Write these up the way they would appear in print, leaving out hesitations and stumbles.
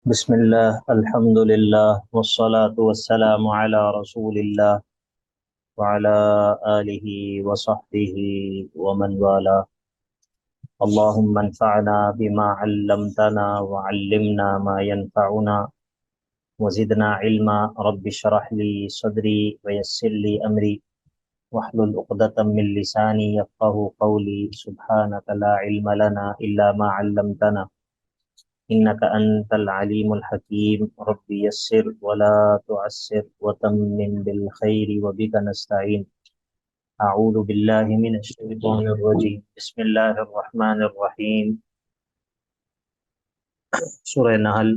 بسم الله الحمد لله والصلاة والسلام على رسول الله وعلى آله وصحبه ومن والاه. اللهم انفعنا بما علمتنا وعلمنا ما ينفعنا وزدنا علما. رب اشرح لي صدري ويسر لي أمري واحلل عقدة من لساني يفقه قولي. سبحانك لا علم لنا إلا ما علمتنا إنك أنت العليم الحكيم. رب يسر ولا تعسر وتمم بالخير وبك نستعين. أعوذ بالله من الشيطان الرجيم. بسم الله الرحمن الرحيم. سورہ نحل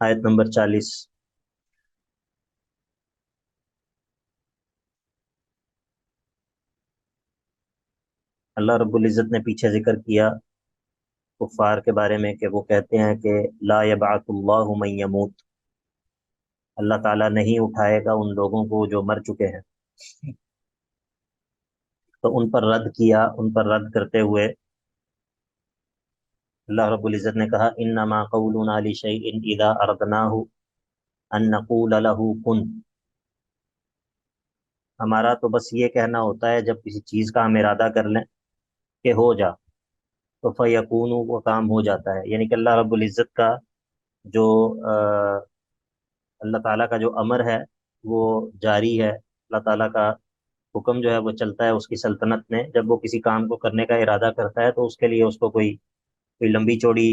آیت نمبر 40. اللہ رب العزت نے پیچھے ذکر کیا کفار کے بارے میں کہ وہ کہتے ہیں کہ لا یبعث اللہ من یموت، اللہ تعالیٰ نہیں اٹھائے گا ان لوگوں کو جو مر چکے ہیں. تو ان پر رد کیا، ان پر رد کرتے ہوئے اللہ رب العزت نے کہا انما قولنا لشیء اذا اردناہ ان نقول له کن. ہمارا تو بس یہ کہنا ہوتا ہے جب کسی چیز کا ہم ارادہ کر لیں کہ ہو جا تو فیکون، وہ کام ہو جاتا ہے. یعنی کہ اللہ رب العزت کا جو اللہ تعالیٰ کا جو امر ہے وہ جاری ہے. اللہ تعالیٰ کا حکم جو ہے وہ چلتا ہے اس کی سلطنت میں. جب وہ کسی کام کو کرنے کا ارادہ کرتا ہے تو اس کے لیے اس کو کوئی لمبی چوڑی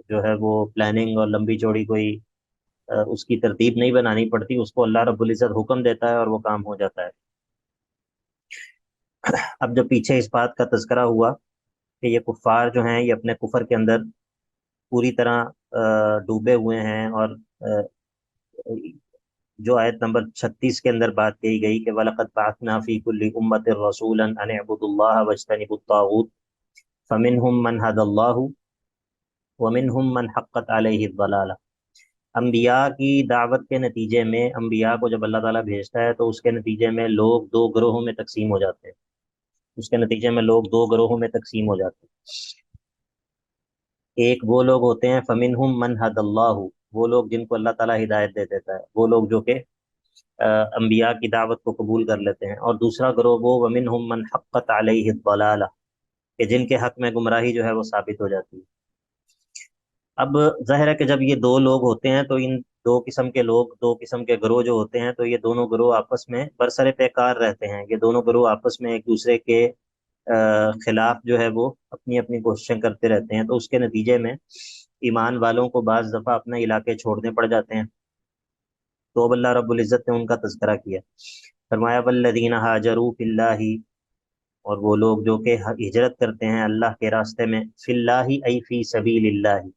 جو ہے وہ پلاننگ اور لمبی چوڑی کوئی اس کی ترتیب نہیں بنانی پڑتی. اس کو اللہ رب العزت حکم دیتا ہے اور وہ کام ہو جاتا ہے. اب جب پیچھے اس بات کا تذکرہ ہوا کہ یہ کفار جو ہیں یہ اپنے کفر کے اندر پوری طرح ڈوبے ہوئے ہیں، اور جو آیت نمبر 36 کے اندر بات کہی گئی کہ وَلَقَدْ بَعَثْنَا فِي كُلِّ أُمَّةٍ رَسُولًا أَنِ اعْبُدُوا اللَّهَ وَاجْتَنِبُوا الطَّاغُوتَ فَمِنْهُمْ مَنْ هَدَى اللَّهُ وَمِنْهُمْ مَنْ حَقَّتْ عَلَيْهِ الضَّلَالَةُ. انبیاء کی دعوت کے نتیجے میں، انبیاء کو جب اللہ تعالیٰ بھیجتا ہے تو اس کے نتیجے میں لوگ دو گروہوں میں تقسیم ہو جاتے ہیں. اس کے نتیجے میں لوگ دو گروہوں میں تقسیم ہو جاتے ہیں. ایک وہ لوگ ہوتے ہیں فمنہم من حد اللہ، وہ لوگ جن کو اللہ تعالیٰ ہدایت دے دیتا ہے، وہ لوگ جو کہ انبیاء کی دعوت کو قبول کر لیتے ہیں. اور دوسرا گروہ وہ ومنہم من حقت علیہ الضلالہ، کہ جن کے حق میں گمراہی جو ہے وہ ثابت ہو جاتی ہے. اب ظاہر ہے کہ جب یہ دو لوگ ہوتے ہیں تو ان دو قسم کے لوگ، دو قسم کے گروہ جو ہوتے ہیں، تو یہ دونوں گروہ آپس میں برسر پیکار رہتے ہیں. یہ دونوں گروہ آپس میں ایک دوسرے کے خلاف جو ہے وہ اپنی اپنی کوششیں کرتے رہتے ہیں. تو اس کے نتیجے میں ایمان والوں کو بعض دفعہ اپنا علاقے چھوڑنے پڑ جاتے ہیں. تو اب اللہ رب العزت نے ان کا تذکرہ کیا، فرمایا والذین ہاجروا فی اللہ، اور وہ لوگ جو کہ ہجرت کرتے ہیں اللہ کے راستے میں، فی اللہ ای فی سبیل اللہ،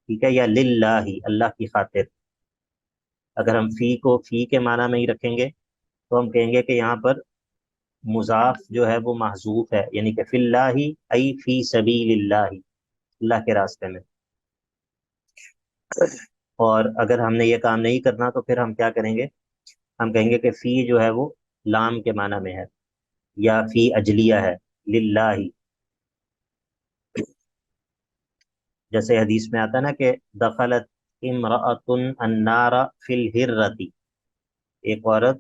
ٹھیک ہے، یا للہ، اللہ کی خاطر. اگر ہم فی کو فی کے معنی میں ہی رکھیں گے تو ہم کہیں گے کہ یہاں پر مضاف جو ہے وہ محذوف ہے، یعنی کہ فی اللہ ای فی سبیل اللہ، اللہ کے راستے میں. اور اگر ہم نے یہ کام نہیں کرنا تو پھر ہم کیا کریں گے؟ ہم کہیں گے کہ فی جو ہے وہ لام کے معنی میں ہے، یا فی اجلیہ ہے، للہ. جیسے حدیث میں آتا ہے نا کہ دخلت امرأۃ النار فی الہرۃ، ایک عورت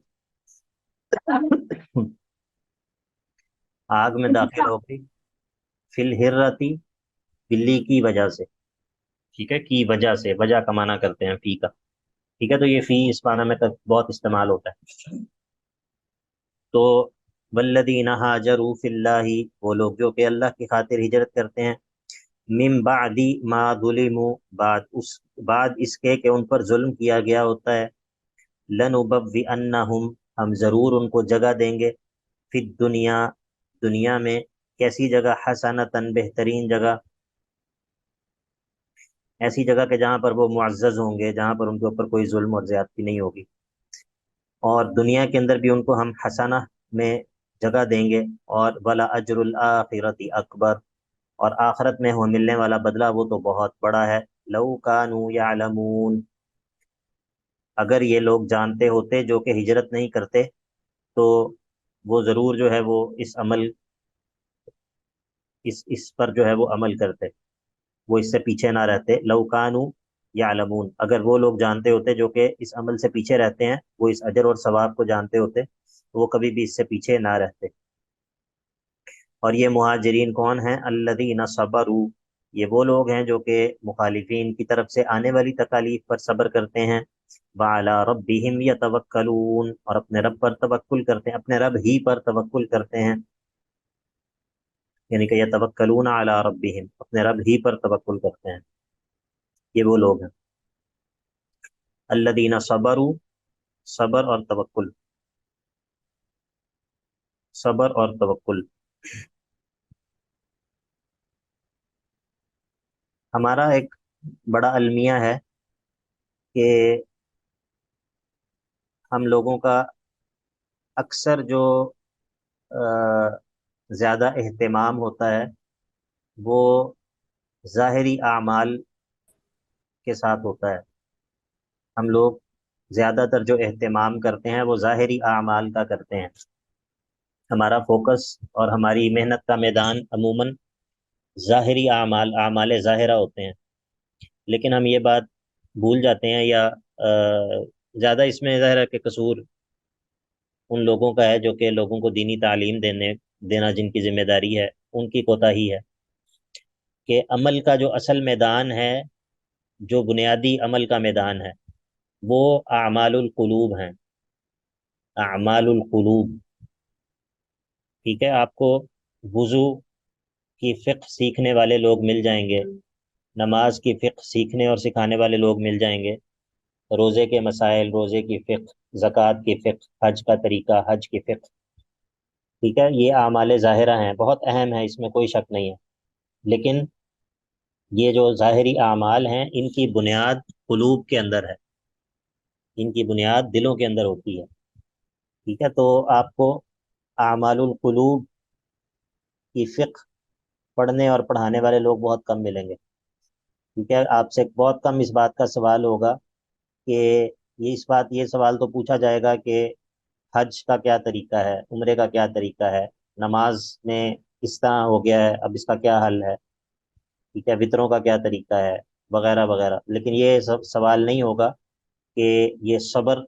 آگ میں داخل ہو گئی، فی الہرۃ، بلی کی وجہ سے. ٹھیک ہے، کی وجہ سے، وجہ کا معنی کرتے ہیں فی کا. ٹھیک ہے، تو یہ فی اس معنی میں بہت استعمال ہوتا ہے. تو والذین ہاجروا فی اللہ، وہ لوگ جو کہ اللہ کی خاطر ہجرت کرتے ہیں، من بعد ما ظلموا، بعد اس کے کہ ان پر ظلم کیا گیا ہوتا ہے، لنبوئنہم، ہم ضرور ان کو جگہ دیں گے، فی الدنیا، دنیا میں. کیسی جگہ؟ حسنتاً، بہترین جگہ، ایسی جگہ کہ جہاں پر وہ معزز ہوں گے، جہاں پر ان کے اوپر کوئی ظلم اور زیادتی نہیں ہوگی. اور دنیا کے اندر بھی ان کو ہم حسنہ میں جگہ دیں گے. اور ولا اجر الآخرۃ اکبر، اور آخرت میں ہو ملنے والا بدلہ وہ تو بہت بڑا ہے. لو کانوا یعلمون، اگر یہ لوگ جانتے ہوتے جو کہ ہجرت نہیں کرتے، تو وہ ضرور جو ہے وہ اس پر جو ہے وہ عمل کرتے، وہ اس سے پیچھے نہ رہتے۔ لو کانوا یعلمون، اگر وہ لوگ جانتے ہوتے جو کہ اس عمل سے پیچھے رہتے ہیں، وہ اس اجر اور ثواب کو جانتے ہوتے تو وہ کبھی بھی اس سے پیچھے نہ رہتے۔ اور یہ مہاجرین کون ہیں؟ الذین صبروا، یہ وہ لوگ ہیں جو کہ مخالفین کی طرف سے آنے والی تکالیف پر صبر کرتے ہیں۔ وعلی ربہم یتوکلون، اور اپنے رب پر توکل کرتے ہیں، اپنے رب ہی پر توکل کرتے ہیں، یعنی کہ یتوکلون علی ربہم، اپنے رب ہی پر توکل کرتے ہیں، یہ وہ لوگ ہیں الذین صبروا، صبر اور توکل، صبر اور توکل۔ ہمارا ایک بڑا المیہ ہے کہ ہم لوگوں کا اکثر جو زیادہ اہتمام ہوتا ہے وہ ظاہری اعمال کے ساتھ ہوتا ہے۔ ہم لوگ زیادہ تر جو اہتمام کرتے ہیں وہ ظاہری اعمال کا کرتے ہیں، ہمارا فوکس اور ہماری محنت کا میدان عموماً ظاہری اعمال، اعمال ظاہرہ ہوتے ہیں۔ لیکن ہم یہ بات بھول جاتے ہیں، یا زیادہ اس میں ظاہر ہے کہ قصور ان لوگوں کا ہے جو کہ لوگوں کو دینی تعلیم دینا جن کی ذمہ داری ہے، ان کی کوتاہی ہے کہ عمل کا جو اصل میدان ہے، جو بنیادی عمل کا میدان ہے، وہ اعمال القلوب ہیں، اعمال القلوب۔ ٹھیک ہے، آپ کو وضو کی فقہ سیکھنے والے لوگ مل جائیں گے، نماز کی فقہ سیکھنے اور سکھانے والے لوگ مل جائیں گے، روزے کے مسائل، روزے کی فقہ، زکوٰۃ کی فقہ، حج کا طریقہ، حج کی فقہ۔ ٹھیک ہے، یہ اعمال ظاہرہ ہیں، بہت اہم ہے، اس میں کوئی شک نہیں ہے۔ لیکن یہ جو ظاہری اعمال ہیں ان کی بنیاد قلوب کے اندر ہے، ان کی بنیاد دلوں کے اندر ہوتی ہے۔ ٹھیک ہے، تو آپ کو اعمال القلوب کی فقہ پڑھنے اور پڑھانے والے لوگ بہت کم ملیں گے۔ ٹھیک ہے، آپ سے بہت کم اس بات کا سوال ہوگا کہ یہ سوال تو پوچھا جائے گا کہ حج کا کیا طریقہ ہے، عمرے کا کیا طریقہ ہے، نماز میں اس طرح ہو گیا ہے اب اس کا کیا حل ہے، ٹھیک ہے، وطروں کا کیا طریقہ ہے، وغیرہ وغیرہ۔ لیکن یہ سب سوال نہیں ہوگا کہ یہ صبر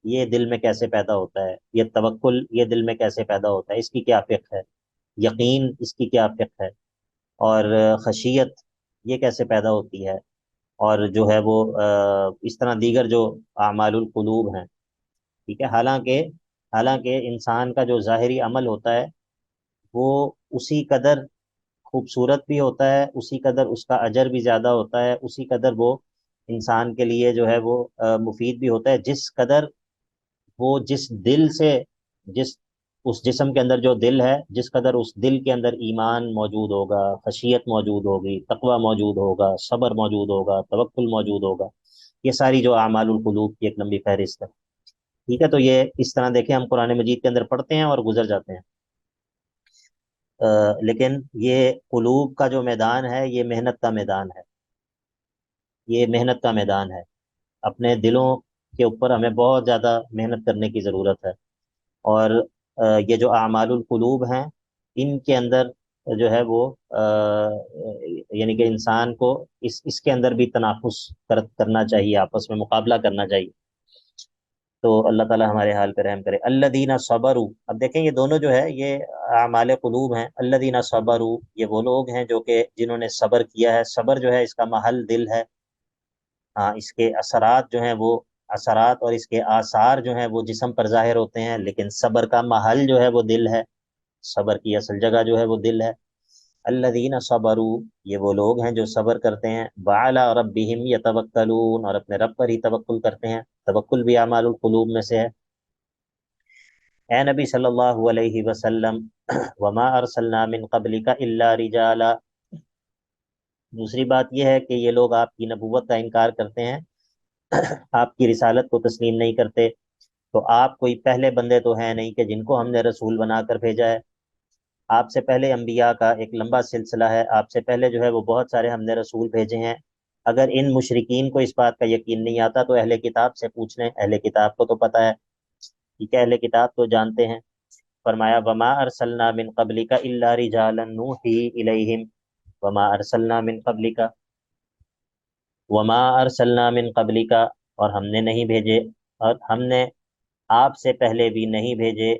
یہ دل میں کیسے پیدا ہوتا ہے، یہ توکل یہ دل میں کیسے پیدا ہوتا ہے، اس کی کیا فقہ ہے، یقین اس کی کیا فقہ ہے، اور خشیت یہ کیسے پیدا ہوتی ہے، اور جو ہے وہ اس طرح دیگر جو اعمال القلوب ہیں۔ ٹھیک ہے، حالانکہ انسان کا جو ظاہری عمل ہوتا ہے وہ اسی قدر خوبصورت بھی ہوتا ہے، اسی قدر اس کا اجر بھی زیادہ ہوتا ہے، اسی قدر وہ انسان کے لیے جو ہے وہ مفید بھی ہوتا ہے، جس قدر وہ جس دل سے، جس اس جسم کے اندر جو دل ہے، جس قدر اس دل کے اندر ایمان موجود ہوگا، خشیت موجود ہوگی، تقوی موجود ہوگا، صبر موجود ہوگا، توکل موجود ہوگا، یہ ساری جو اعمال القلوب کی ایک لمبی فہرست ہے۔ ٹھیک ہے، تو یہ اس طرح دیکھیں، ہم قرآن مجید کے اندر پڑھتے ہیں اور گزر جاتے ہیں، لیکن یہ قلوب کا جو میدان ہے یہ محنت کا میدان ہے، یہ محنت کا میدان ہے، اپنے دلوں کے اوپر ہمیں بہت زیادہ محنت کرنے کی ضرورت ہے۔ اور یہ جو اعمال القلوب ہیں ان کے اندر جو ہے وہ یعنی کہ انسان کو اس کے اندر بھی تنافس کرنا چاہیے، آپس میں مقابلہ کرنا چاہیے۔ تو اللہ تعالی ہمارے حال پہ رحم کرے۔ الذین صبروا، اب دیکھیں یہ دونوں جو ہے یہ اعمال قلوب ہیں۔ الذین صبروا یہ وہ لوگ ہیں جو کہ جنہوں نے صبر کیا ہے، صبر جو ہے اس کا محل دل ہے، ہاں اس کے اثرات جو ہیں وہ اثرات اور اس کے آثار جو ہیں وہ جسم پر ظاہر ہوتے ہیں، لیکن صبر کا محل جو ہے وہ دل ہے، صبر کی اصل جگہ جو ہے وہ دل ہے۔ الذین صبروا یہ وہ لوگ ہیں جو صبر کرتے ہیں، وعلی ربہم یتوکلون اور اپنے رب پر ہی توکل کرتے ہیں، توکل بھی اعمال القلوب میں سے ہے۔ اے نبی صلی اللہ علیہ وسلم وما ارسلنا من قبلک الا رجالا، دوسری بات یہ ہے کہ یہ لوگ آپ کی نبوت کا انکار کرتے ہیں، آپ کی رسالت کو تسلیم نہیں کرتے، تو آپ کوئی پہلے بندے تو ہیں نہیں کہ جن کو ہم نے رسول بنا کر بھیجا ہے۔ آپ سے پہلے انبیاء کا ایک لمبا سلسلہ ہے، آپ سے پہلے جو ہے وہ بہت سارے ہم نے رسول بھیجے ہیں۔ اگر ان مشرکین کو اس بات کا یقین نہیں آتا تو اہل کتاب سے پوچھ لیں، اہل کتاب کو تو پتہ ہے ٹھیک ہے، اہل کتاب تو جانتے ہیں. فرمایا وما ارسلنا من قبلک الا رجالا نوحی الیہم، وما ارسلنا من قبلک، وما ارسلنا من قبلک، اور ہم نے نہیں بھیجے، اور ہم نے آپ سے پہلے بھی نہیں بھیجے،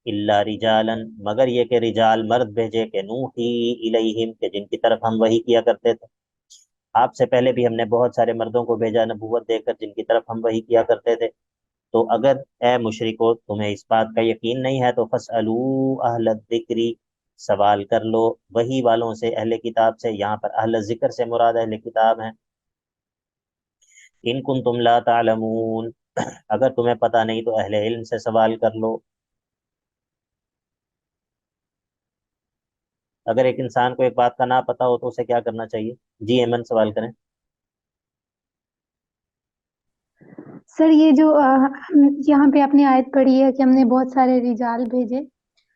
الا رجالا، مگر یہ کہ رجال مرد بھیجے، کہ نوحی الیہم، کہ جن کی طرف ہم وحی کیا کرتے تھے. آپ سے پہلے بھی ہم نے بہت سارے مردوں کو بھیجا نبوت دے کر، جن کی طرف ہم وحی کیا کرتے تھے. تو اگر اے مشرکو تمہیں اس بات کا یقین نہیں ہے تو فاسألوا اہل الذکر، سوال کر لو وحی والوں سے، اہل کتاب سے. یہاں پر اہل ذکر سے مراد اہل کتاب ہیں. ان کنتم لا تعلمون، اگر تمہیں پتہ نہیں تو اہل علم سے سوال کر لو. اگر ایک انسان کو ایک بات کا نہ پتہ ہو تو اسے کیا کرنا چاہیے؟ جی ایمن سوال کریں. سر یہ جو یہاں پہ آپ نے آیت پڑھی ہے کہ ہم نے بہت سارے رجال بھیجے،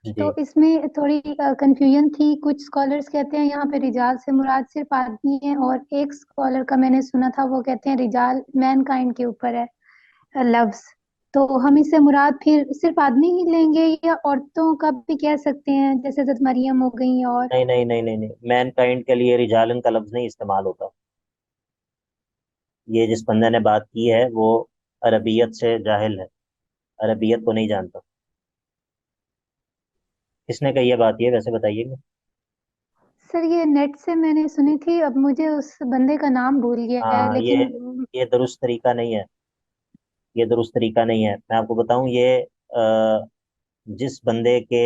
تو جی اس میں تھوڑی کنفیوژن تھی. کچھ اسکالرس کہتے ہیں یہاں پہ رجال سے مراد صرف آدمی ہے، اور ایک اسکالر کا میں نے سنا تھا وہ کہتے ہیں رجال مین کائنڈ کے اوپر ہے لفظ. تو ہم اس سے مراد پھر صرف آدمی ہی لیں گے یا عورتوں کا بھی کہہ سکتے ہیں، جیسے حضرت مریم ہو گئی اور نہیں نہیں نہیں نہیں نہیں، مین کائنڈ کے لیے رجالن کا لفظ نہیں استعمال ہوتا. یہ جس بندے نے بات کی ہے وہ عربیت سے جاہل ہے، عربیت کو نہیں جانتا. کس نے کہی یہ بات؟ یہ ویسے بتائیے گا. سر یہ نیٹ سے میں نے سنی تھی، اب مجھے اس بندے کا نام بھول گیا ہے ہاں، لیکن یہ درست طریقہ نہیں ہے، یہ درست طریقہ نہیں ہے. میں آپ کو بتاؤں، یہ جس بندے کے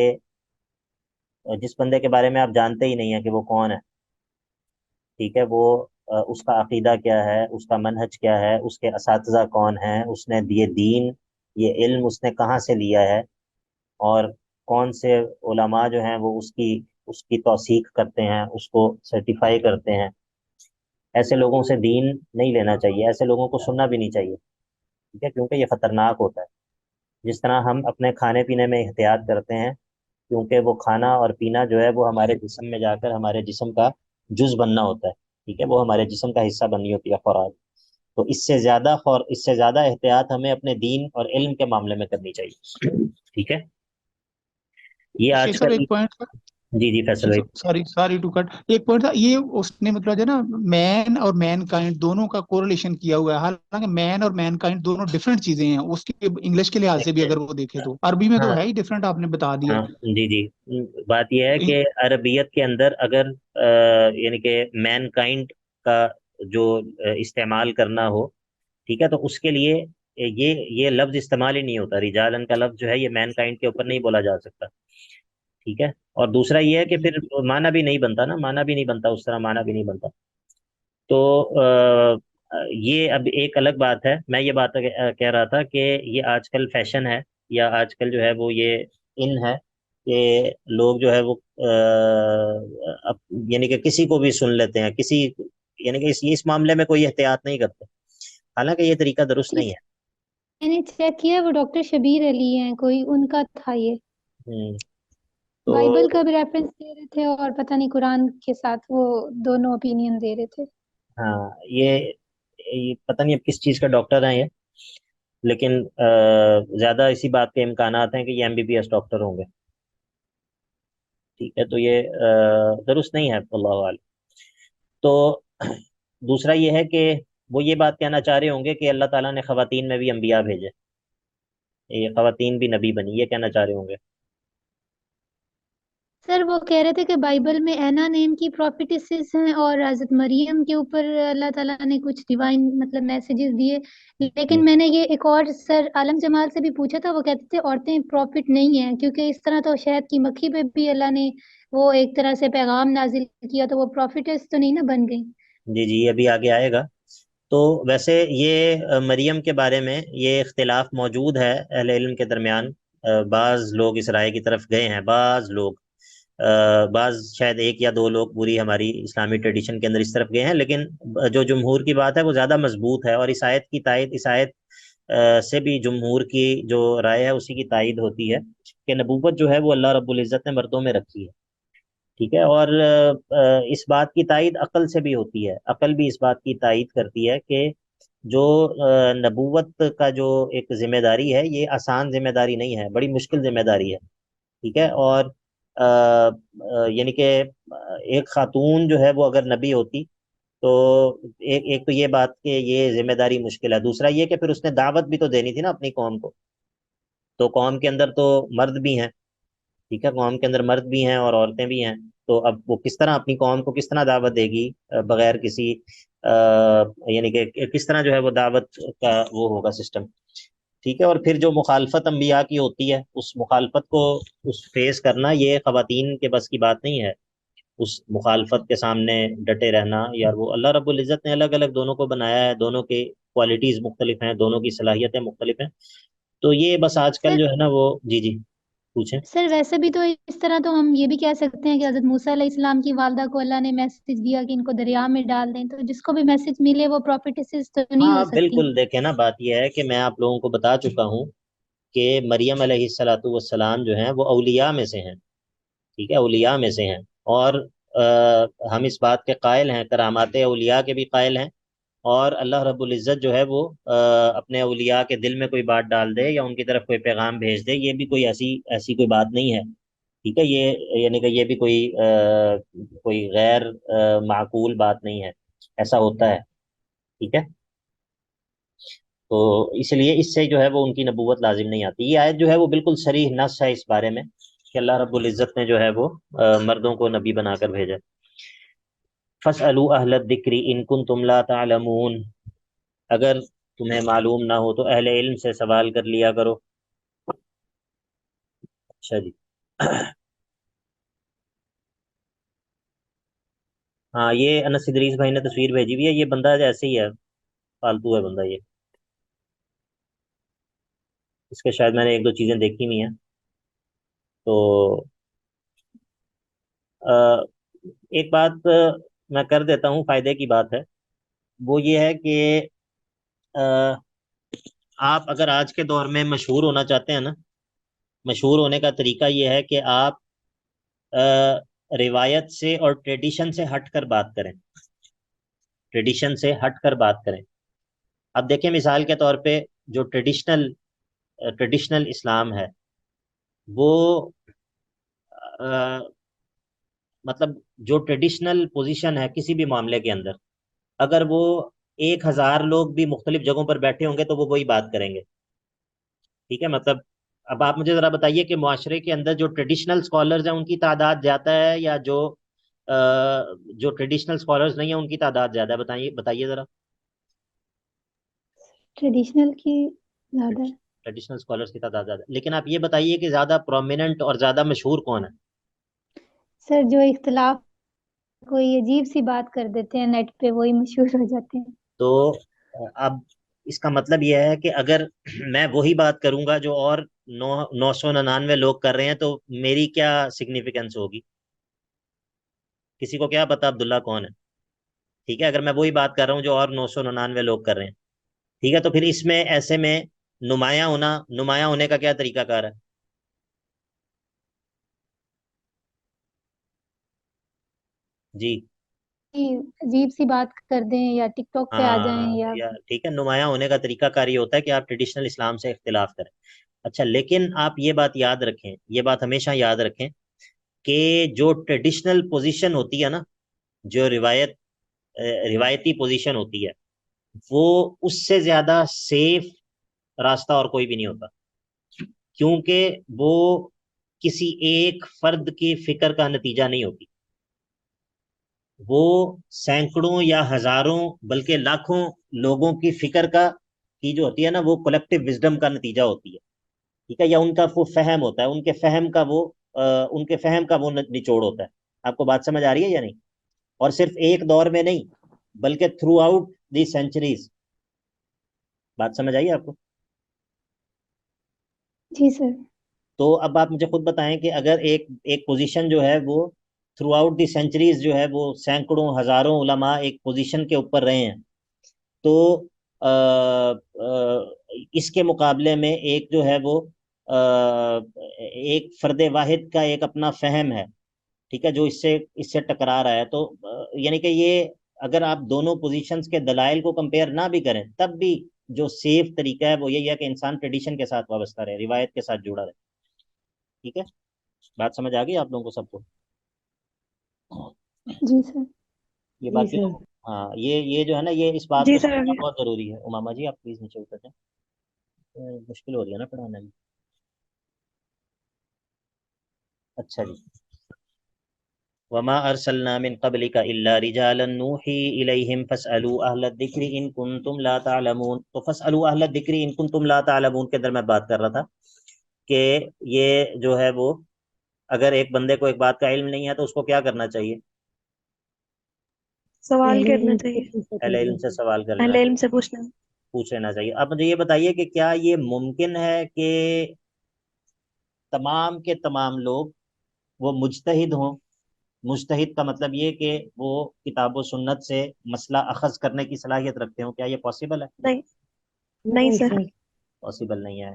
جس بندے کے بارے میں آپ جانتے ہی نہیں ہیں کہ وہ کون ہے، ٹھیک ہے، وہ اس کا عقیدہ کیا ہے، اس کا منہج کیا ہے، اس کے اساتذہ کون ہیں، اس نے یہ دین، یہ علم اس نے کہاں سے لیا ہے، اور کون سے علماء جو ہیں وہ اس کی توثیق کرتے ہیں، اس کو سرٹیفائی کرتے ہیں. ایسے لوگوں سے دین نہیں لینا چاہیے، ایسے لوگوں کو سننا بھی نہیں چاہیے، ٹھیک ہے، کیونکہ یہ خطرناک ہوتا ہے. جس طرح ہم اپنے کھانے پینے میں احتیاط کرتے ہیں، کیونکہ وہ کھانا اور پینا جو ہے وہ ہمارے جسم میں جا کر ہمارے جسم کا جز بننا ہوتا ہے، ٹھیک ہے، وہ ہمارے جسم کا حصہ بننی ہوتی ہے خوراک. تو اس سے زیادہ احتیاط ہمیں اپنے دین اور علم کے معاملے میں کرنی چاہیے، ٹھیک ہے. یہ شیخ آج صاحب کل. ایک پوائنٹ تھا. جی جی فیصل شیخ بھائی. صاحب سوری سوری ٹو کٹ، ایک پوائنٹ تھا یہ اس نے مطلب جو ہے نا مین اور مین کائنڈ دونوں کا کوریلیشن کیا ہوا ہے. حالانکہ مین اور مین کائنڈ دونوں ڈفرینٹ چیزیں ہیں اس کے انگلش کے لحاظ سے بھی، اگر وہ دیکھے تو عربی میں ہاں تو ہے ہی ڈفرینٹ، آپ نے بتا دیا. ہاں جی جی. بات یہ ہے کہ عربیت کے اندر اگر یعنی کہ مین کائنڈ کا جو استعمال کرنا ہو، ٹھیک ہے، تو اس کے لیے یہ لفظ استعمال ہی نہیں ہوتا. رجالن کا لفظ جو ہے یہ مین کائنڈ کے اوپر نہیں بولا جا سکتا، ٹھیک ہے. اور دوسرا یہ ہے کہ پھر معنی بھی نہیں بنتا نا، معنی بھی نہیں بنتا، اس طرح معنی بھی نہیں بنتا. تو یہ اب ایک الگ بات ہے. میں یہ بات کہہ رہا تھا کہ یہ آج کل فیشن ہے، یا آج کل جو ہے وہ یہ ان ہے کہ لوگ جو ہے وہ یعنی کہ کسی کو بھی سن لیتے ہیں، یعنی کہ اس معاملے میں کوئی احتیاط نہیں کرتے، حالانکہ یہ طریقہ درست نہیں ہے. میں نے چیک کیا وہ ڈاکٹر شبیر علی ہیں، کوئی ان کا تھا یہ. ہوں، تو بائبل کا بھی ریفرنس دے رہے تھے اور پتہ نہیں قرآن کے ساتھ وہ دونوں اوپینین دے رہے تھے. ہاں، یہ پتہ نہیں اب کس چیز کا ڈاکٹر ہیں یہ، لیکن زیادہ اسی بات کے امکانات ہیں کہ یہ MBBS ڈاکٹر ہوں گے، ٹھیک ہے. تو یہ درست نہیں ہے، اللہ عالم. تو دوسرا یہ ہے کہ وہ یہ بات کہنا چاہ رہے ہوں گے کہ اللہ تعالیٰ نے خواتین میں بھی انبیاء بھیجے، یہ خواتین بھی نبی بنی، یہ کہنا چاہ رہے ہوں گے. سر وہ کہہ رہے تھے کہ بائبل میں اینا نیم کی پروفیٹسز ہیں اور حضرت مریم کے اوپر اللہ تعالیٰ نے کچھ ڈیوائن مطلب میسیجز دیے. لیکن میں نے یہ ایک اور سر عالم جمال سے بھی پوچھا تھا، وہ کہتے تھے عورتیں پروفٹ نہیں ہیں، کیونکہ اس طرح تو شہد کی مکھی پہ بھی اللہ نے وہ ایک طرح سے پیغام نازل کیا، تو وہ پروفیٹس تو نہیں نا بن گئی. جی جی، یہ بھی آگے آئے گا. تو ویسے یہ مریم کے بارے میں یہ اختلاف موجود ہے اہل علم کے درمیان. بعض لوگ اس رائے کی طرف گئے ہیں، بعض لوگ، بعض شاید ایک یا دو لوگ پوری ہماری اسلامی ٹریڈیشن کے اندر اس طرف گئے ہیں، لیکن جو جمہور کی بات ہے وہ زیادہ مضبوط ہے. اور اس آیت کی تائید، اس آیت سے بھی جمہور کی جو رائے ہے اسی کی تائید ہوتی ہے کہ نبوت جو ہے وہ اللہ رب العزت نے مردوں میں رکھی ہے، ٹھیک ہے. اور اس بات کی تائید عقل سے بھی ہوتی ہے، عقل بھی اس بات کی تائید کرتی ہے کہ جو نبوت کا جو ایک ذمہ داری ہے، یہ آسان ذمہ داری نہیں ہے، بڑی مشکل ذمہ داری ہے، ٹھیک ہے. اور یعنی کہ ایک خاتون جو ہے وہ اگر نبی ہوتی تو ایک ایک تو یہ بات کہ یہ ذمہ داری مشکل ہے، دوسرا یہ کہ پھر اس نے دعوت بھی تو دینی تھی نا اپنی قوم کو. تو قوم کے اندر تو مرد بھی ہیں، ٹھیک ہے، قوم کے اندر مرد بھی ہیں اور عورتیں بھی ہیں. تو اب وہ کس طرح اپنی قوم کو کس طرح دعوت دے گی بغیر کسی یعنی کہ کس طرح جو ہے وہ دعوت کا وہ ہوگا سسٹم، ٹھیک ہے. اور پھر جو مخالفت انبیاء کی ہوتی ہے، اس مخالفت کو اس فیس کرنا یہ خواتین کے بس کی بات نہیں ہے. اس مخالفت کے سامنے ڈٹے رہنا، یار وہ اللہ رب العزت نے الگ الگ دونوں کو بنایا ہے، دونوں کی کوالٹیز مختلف ہیں، دونوں کی صلاحیتیں مختلف ہیں. تو یہ بس آج کل سر جو ہے نا وہ جی جی پوچھیں. سر ویسے بھی تو اس طرح تو ہم یہ بھی کہہ سکتے ہیں کہ حضرت موسیٰ علیہ السلام کی والدہ کو اللہ نے میسج دیا کہ ان کو دریا میں ڈال دیں، تو جس کو بھی میسج ملے وہ پروفیٹسز تو نہیں ہو ہاں سکتی. بالکل، دیکھیں نا بات یہ ہے کہ میں آپ لوگوں کو بتا چکا ہوں کہ مریم علیہ الصلاۃ والسلام جو ہیں وہ اولیاء میں سے ہیں، ٹھیک ہے، اولیاء میں سے ہیں. اور ہم اس بات کے قائل ہیں، کرامات اولیاء کے بھی قائل ہیں. اور اللہ رب العزت جو ہے وہ اپنے اولیاء کے دل میں کوئی بات ڈال دے یا ان کی طرف کوئی پیغام بھیج دے، یہ بھی کوئی ایسی ایسی کوئی بات نہیں ہے، ٹھیک ہے. یہ یعنی کہ یہ بھی کوئی غیر معقول بات نہیں ہے، ایسا ہوتا ہے، ٹھیک ہے. تو اس لیے اس سے جو ہے وہ ان کی نبوت لازم نہیں آتی. یہ آیت جو ہے وہ بالکل صریح نص ہے اس بارے میں کہ اللہ رب العزت نے جو ہے وہ مردوں کو نبی بنا کر بھیجا. فَاسْأَلُوا أَهْلَ الذِّكْرِ إِن كُنتُمْ لَا تَعْلَمُونَ، اگر تمہیں معلوم نہ ہو تو اہل علم سے سوال کر لیا کرو. اچھا جی. ہاں یہ انس ادریس بھائی نے تصویر بھیجی ہوئی ہے، یہ بندہ ایسے ہی ہے، فالتو ہے بندہ یہ. اس کے شاید میں نے ایک دو چیزیں دیکھی ہوئی ہیں. تو ایک بات میں کر دیتا ہوں، فائدے کی بات ہے، وہ یہ ہے کہ آپ اگر آج کے دور میں مشہور ہونا چاہتے ہیں نا، مشہور ہونے کا طریقہ یہ ہے کہ آپ روایت سے اور ٹریڈیشن سے ہٹ کر بات کریں، ٹریڈیشن سے ہٹ کر بات کریں. اب دیکھیں مثال کے طور پہ جو ٹریڈیشنل اسلام ہے وہ مطلب جو ٹریڈیشنل پوزیشن ہے کسی بھی معاملے کے اندر، اگر وہ 1,000 لوگ بھی مختلف جگہوں پر بیٹھے ہوں گے تو وہ وہی بات کریں گے، ٹھیک ہے. مطلب اب آپ مجھے ذرا بتائیے کہ معاشرے کے اندر جو ٹریڈیشنل اسکالرز ہیں ان کی تعداد زیادہ ہے یا جو ٹریڈیشنل اسکالرز نہیں ہیں ان کی تعداد زیادہ ہے؟ بتائیے بتائیے ذرا. ٹریڈیشنل کی زیادہ ہے. ٹریڈیشنل اسکالرز کی تعداد زیادہ ہے، لیکن آپ یہ بتائیے کہ زیادہ پرومیننٹ اور زیادہ مشہور کون ہے؟ سر جو اختلاف کوئی عجیب سی بات کر دیتے ہیں نیٹ پہ وہی مشہور ہو جاتے ہیں. تو اب اس کا مطلب یہ ہے کہ اگر میں وہی بات کروں گا جو اور 999 لوگ کر رہے ہیں تو میری کیا سگنیفیکینس ہوگی؟ کسی کو کیا پتا عبداللہ کون ہے، ٹھیک ہے، اگر میں وہی بات کر رہا ہوں جو اور 999 لوگ کر رہے ہیں، ٹھیک ہے. تو پھر اس میں ایسے میں نمایاں ہونے کا کیا طریقہ کار ہے؟ جی عجیب سی بات کر دیں یا ٹک ٹاک پہ آ جائیں ہاں، یا یا ٹھیک ہے، نمایاں ہونے کا طریقہ کار یہ ہوتا ہے کہ آپ ٹریڈیشنل اسلام سے اختلاف کریں. اچھا، لیکن آپ یہ بات یاد رکھیں، یہ بات ہمیشہ یاد رکھیں کہ جو ٹریڈیشنل پوزیشن ہوتی ہے نا، جو روایتی پوزیشن ہوتی ہے، وہ اس سے زیادہ سیف راستہ اور کوئی بھی نہیں ہوتا، کیونکہ وہ کسی ایک فرد کی فکر کا نتیجہ نہیں ہوتی، وہ سینکڑوں یا ہزاروں بلکہ لاکھوں لوگوں کی فکر کی جو ہوتی ہے نا وہ کلیکٹیو وزڈم کا نتیجہ ہوتی ہے، ٹھیک ہے، یا ان کا وہ فہم ہوتا ہے، ان کے فہم کا وہ نچوڑ ہوتا ہے. آپ کو بات سمجھ آ رہی ہے یا نہیں؟ اور صرف ایک دور میں نہیں بلکہ تھرو آؤٹ دی سینچریز. بات سمجھ آئی آپ کو؟ جی سر. تو اب آپ مجھے خود بتائیں کہ اگر ایک پوزیشن جو ہے وہ تھرو آؤٹ دی سینچریز جو ہے وہ سینکڑوں ہزاروں علماء ایک پوزیشن کے اوپر رہے ہیں، تو اس کے مقابلے میں ایک جو ہے وہ ایک فرد واحد کا ایک اپنا فہم ہے، ٹھیک ہے، جو اس سے ٹکرا رہا ہے. تو یعنی کہ یہ اگر آپ دونوں پوزیشنز کے دلائل کو کمپیئر نہ بھی کریں تب بھی جو سیف طریقہ ہے وہ یہی ہے کہ انسان ٹریڈیشن کے ساتھ وابستہ رہے، روایت کے ساتھ جڑا رہے. ٹھیک ہے، بات سمجھ آ گئی آپ لوگوں کو سب کو؟ جی سر. یہ جی باقی سر. لوگ یہ جو ہے نا، یہ اس بات جی کو سر سمجھنا ابھی بہت ضروری ہے. اماما جی آپ پلیز نیچے اتر جائیں، مشکل ہو رہی ہے نا پڑھانے میں. اچھا جی. وما ارسلنا من قبلك الا رجالا نوحي اليهم فاسالوا اهل الذكر ان كنتم لا تعلمون. تو فاسالوا اهل الذكر ان كنتم لا تعلمون کے اندر میں بات کر رہا تھا کہ یہ جو ہے وہ اگر ایک بندے کو ایک بات کا علم نہیں ہے تو اس کو کیا کرنا چاہیے؟ سوال اہل کرنا علم سے چاہیے، پوچھنا اہل علم سے چاہیے. سوال کر اہل لینا، علم سے پوچھنا. پوچھ لینا چاہیے. اب مجھے یہ بتائیے کہ کیا یہ ممکن ہے کہ تمام کے تمام لوگ وہ مجتہد ہوں؟ مجتہد کا مطلب یہ کہ وہ کتاب و سنت سے مسئلہ اخذ کرنے کی صلاحیت رکھتے ہوں. کیا یہ پاسبل ہے؟ نہیں نہیں نہیں سر. سر. پاسبل نہیں ہے.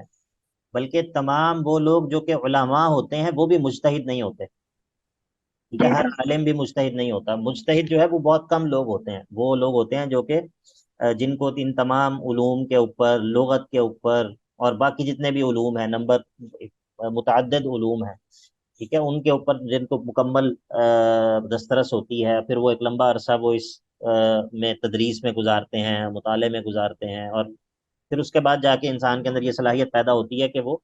بلکہ تمام وہ لوگ جو کہ علماء ہوتے ہیں وہ بھی مجتہد نہیں ہوتے. ٹھیک ہے، جی ہر سر. عالم بھی مجتہد نہیں ہوتا. مجتہد جو ہے وہ بہت کم لوگ ہوتے ہیں. وہ لوگ ہوتے ہیں جو کہ جن کو ان تمام علوم کے اوپر، لغت کے اوپر اور باقی جتنے بھی علوم ہیں، نمبر متعدد علوم ہیں، ٹھیک ہے، ان کے اوپر جن کو مکمل دسترس ہوتی ہے، پھر وہ ایک لمبا عرصہ وہ اس میں تدریس میں گزارتے ہیں، مطالعے میں گزارتے ہیں، اور پھر اس کے بعد جا کے انسان کے اندر یہ صلاحیت پیدا ہوتی ہے کہ وہ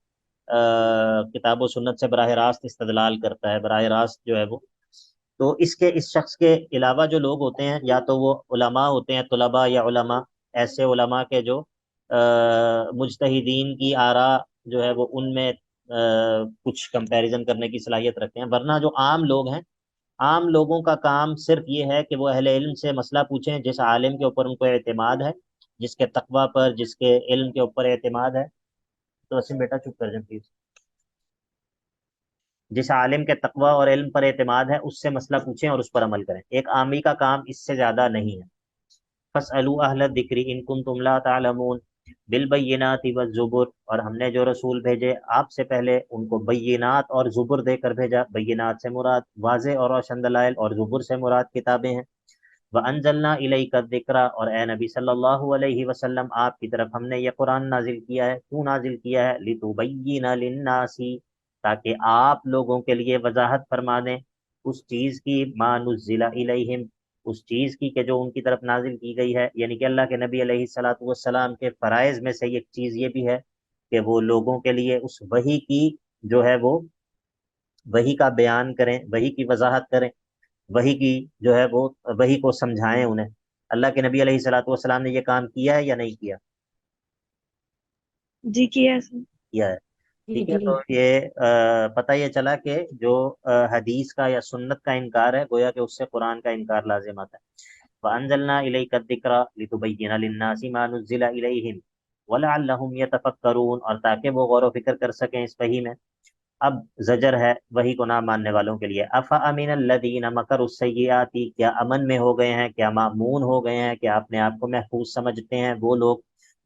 کتاب و سنت سے براہ راست استدلال کرتا ہے، براہ راست جو ہے وہ. تو اس شخص کے علاوہ جو لوگ ہوتے ہیں یا تو وہ علماء ہوتے ہیں، طلباء یا علماء، ایسے علماء کے جو مجتہدین کی آراء جو ہے وہ ان میں کچھ کمپیریزن کرنے کی صلاحیت رکھتے ہیں. ورنہ جو عام لوگ ہیں، عام لوگوں کا کام صرف یہ ہے کہ وہ اہل علم سے مسئلہ پوچھیں جس عالم کے اوپر ان کو اعتماد ہے، جس کے تقوی پر، جس کے علم کے اوپر اعتماد ہے. تو وسیم بیٹا چپ کر جائیں پلیز. جس عالم کے تقوی اور علم پر اعتماد ہے اس سے مسئلہ پوچھیں اور اس پر عمل کریں. ایک عامی کا کام اس سے زیادہ نہیں ہے. فاسألوا اہل الذکر ان کنتم لا تعلمون بالبینات والزبر. اور ہم نے جو رسول بھیجے آپ سے پہلے ان کو بینات اور زبر دے کر بھیجا. بینات سے مراد واضح اور روشن دلائل، اور زبر سے مراد کتابیں ہیں. وَأَنزَلْنَا إِلَيْكَ الذِّكْرَ. اور اے نبی صلی اللہ علیہ وسلم آپ کی طرف ہم نے یہ قرآن نازل کیا ہے. کیوں نازل کیا ہے؟ لِتُبَيِّنَ لِلنَّاسِ. تاکہ آپ لوگوں کے لیے وضاحت فرما دیں اس چیز کی، ما نزل الیہم، اس چیز کی کہ جو ان کی طرف نازل کی گئی ہے. یعنی کہ اللہ کے نبی علیہ الصلوۃ والسلام کے فرائض میں سے ایک چیز یہ بھی ہے کہ وہ لوگوں کے لیے اس وحی کی جو ہے وہ وحی کا بیان کریں، وحی کی وضاحت کریں، وحی کی جو ہے وہ وحی کو سمجھائیں انہیں. اللہ کے نبی علیہ الصلوۃ والسلام نے یہ کام کیا ہے یا نہیں کیا؟ جی کیا ہے سر. کیا ہے. جی ٹھیک ہے، جی. تو یہ پتہ یہ چلا کہ جو حدیث کا یا سنت کا انکار ہے گویا کہ اس سے قرآن کا انکار لازم آتا ہے. وَأَنزَلْنَا إِلَيْكَ الذِّكْرَ لِتُبَيِّنَ لِلنَّاسِ مَا نُزِّلَ إِلَيْهِمْ وَلَعَلَّهُمْ يَتَفَكَّرُونَ. اور تاکہ وہ غور و فکر کر سکیں اس وحی میں. اب زجر ہے وحی کو نہ ماننے والوں کے لیے. أَفَأَمِنَ الَّذِينَ مَكَرُوا السَّيِّئَاتِ. کیا امن میں ہو گئے ہیں، کیا مامون ہو گئے ہیں، کیا اپنے آپ کو محفوظ سمجھتے ہیں وہ لوگ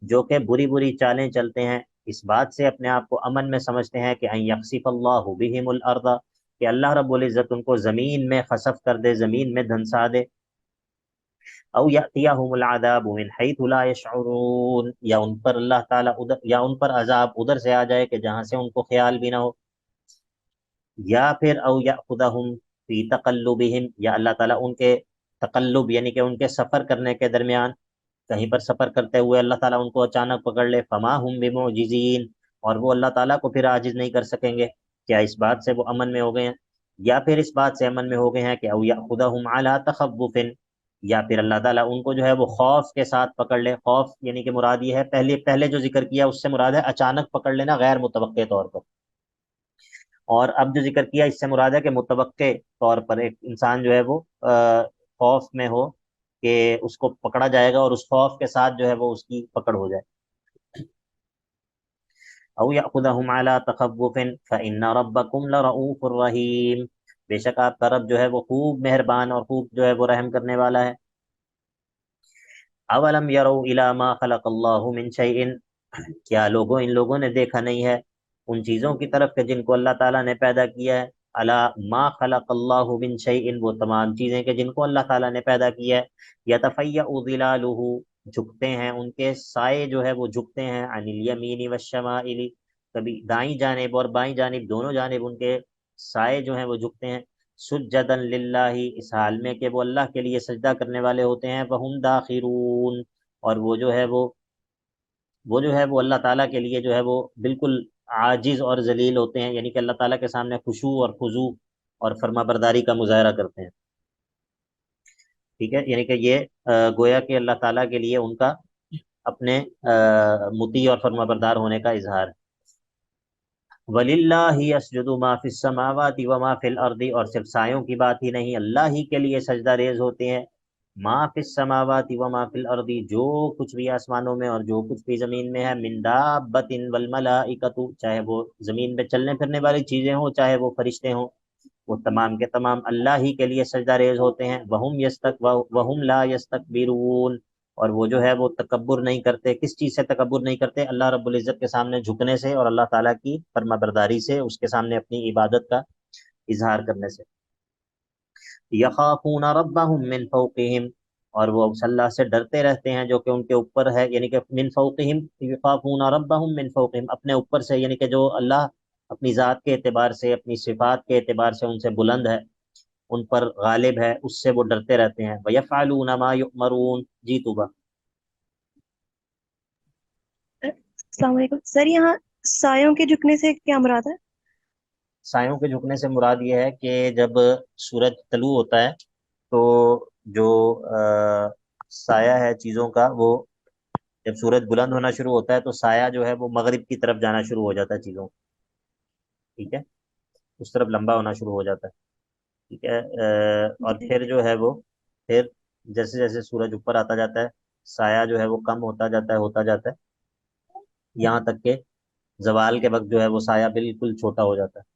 جو کہ بری بری چالیں چلتے ہیں، اس بات سے اپنے آپ کو امن میں سمجھتے ہیں کہ ان یخسف اللہ بہم الارض، کہ اللہ رب العزت ان کو زمین میں خسف کر دے، زمین میں دھنسا دے. او یاتیہم العذاب من حیث لا یشعرون، یا ان پر اللہ تعالیٰ یا ان پر عذاب ادھر سے آ جائے کہ جہاں سے ان کو خیال بھی نہ ہو. یا پھر او یاخذہم فی تقلبہم، یا اللہ تعالیٰ ان کے تقلب یعنی کہ ان کے سفر کرنے کے درمیان، کہیں پر سفر کرتے ہوئے اللہ تعالیٰ ان کو اچانک پکڑ لے. فما ہم بمعجزین، اور وہ اللہ تعالیٰ کو پھر عاجز نہیں کر سکیں گے. کیا اس بات سے وہ امن میں ہو گئے ہیں؟ یا پھر اس بات سے امن میں ہو گئے ہیں کہ او یاخذہم علی تخوف، یا پھر اللہ تعالیٰ ان کو جو ہے وہ خوف کے ساتھ پکڑ لے. خوف یعنی کہ مراد یہ ہے، پہلے جو ذکر کیا اس سے مراد ہے اچانک پکڑ لینا غیر متوقع طور پر، اور اب جو ذکر کیا اس سے مراد ہے کہ متوقع طور پر ایک انسان جو ہے وہ خوف میں ہو کہ اس کو پکڑا جائے گا، اور اس خوف کے ساتھ جو ہے وہ اس کی پکڑ ہو جائے. او یاخذہم علی تخوف فان ربکم لرؤوف الرحیم. بے شک آپ کا رب جو ہے وہ خوب مہربان اور خوب جو ہے وہ رحم کرنے والا ہے. اولم یروا الی ما خلق اللہ من شیء. کیا ان لوگوں نے دیکھا نہیں ہے ان چیزوں کی طرف کہ جن کو اللہ تعالیٰ نے پیدا کیا ہے. الا ما خلق اللہ من شیء، وہ تمام چیزیں کہ جن کو اللہ تعالیٰ نے پیدا کیا ہے، یتفیأ ظلالہ، جھکتے ہیں ان کے سائے جو ہے وہ جھکتے ہیں، عن الیمین والشمائل، کبھی دائیں جانب اور بائیں جانب دونوں جانب ان کے سائے جو ہیں وہ جھکتے ہیں، سجدا للہ، اس حال میں کہ وہ اللہ کے لیے سجدہ کرنے والے ہوتے ہیں، وہم داخرون، اور وہ جو ہے وہ اللہ تعالیٰ کے لیے جو ہے وہ بالکل عاجز اور ذلیل ہوتے ہیں، یعنی کہ اللہ تعالیٰ کے سامنے خشوع اور خضوع اور فرما برداری کا مظاہرہ کرتے ہیں. ٹھیک ہے، یعنی کہ یہ گویا کہ اللہ تعالیٰ کے لیے ان کا اپنے مطیع اور فرما بردار ہونے کا اظہار ہے. وَلِلَّهِ يَسْجُدُ مَا فِي السَّمَاوَاتِ وَمَا فِي الْأَرْضِ، اور صرف سایوں کی بات ہی نہیں، اللہ ہی کے لیے سجدہ ریز ہوتے ہیں. ما فی السماوات وما فی الارض، جو کچھ بھی آسمانوں میں اور جو کچھ بھی زمین میں ہے، من دابۃ والملائکۃ، چاہے وہ زمین پہ چلنے پھرنے والی چیزیں ہوں چاہے وہ فرشتے ہوں، وہ تمام کے تمام اللہ ہی کے لیے سجدہ ریز ہوتے ہیں. وہم لا یستکبرون، اور وہ جو ہے وہ تکبر نہیں کرتے. کس چیز سے تکبر نہیں کرتے؟ اللہ رب العزت کے سامنے جھکنے سے اور اللہ تعالیٰ کی فرما برداری سے، اس کے سامنے اپنی عبادت کا اظہار کرنے سے. یخافون ربهم من فوقهم، اور وہ اللہ سے ڈرتے رہتے ہیں جو کہ ان کے اوپر ہے، یعنی کہ من فوقهم، یخافون ربهم من فوقهم، اپنے اوپر سے، یعنی کہ جو اللہ اپنی ذات کے اعتبار سے، اپنی صفات کے اعتبار سے ان سے بلند ہے، ان پر غالب ہے، اس سے وہ ڈرتے رہتے ہیں. وَيَفْعَلُونَ مَا يُؤْمَرُونَ. جی توبہ. السلام علیکم سر، یہاں سایوں کے جھکنے سے کیا مراد ہے؟ سایوں کے جھکنے سے مراد یہ ہے کہ جب سورج طلوع ہوتا ہے تو جو سایہ ہے چیزوں کا، وہ جب سورج بلند ہونا شروع ہوتا ہے تو سایہ جو ہے وہ مغرب کی طرف جانا شروع ہو جاتا ہے چیزوں. ٹھیک ہے، اس طرف لمبا ہونا شروع ہو جاتا ہے. ٹھیک ہے، اور جی پھر جو ہے وہ پھر جیسے جیسے سورج اوپر آتا جاتا ہے سایہ جو ہے وہ کم ہوتا جاتا ہے یہاں تک کہ زوال کے وقت جو ہے وہ سایہ بالکل چھوٹا ہو جاتا ہے.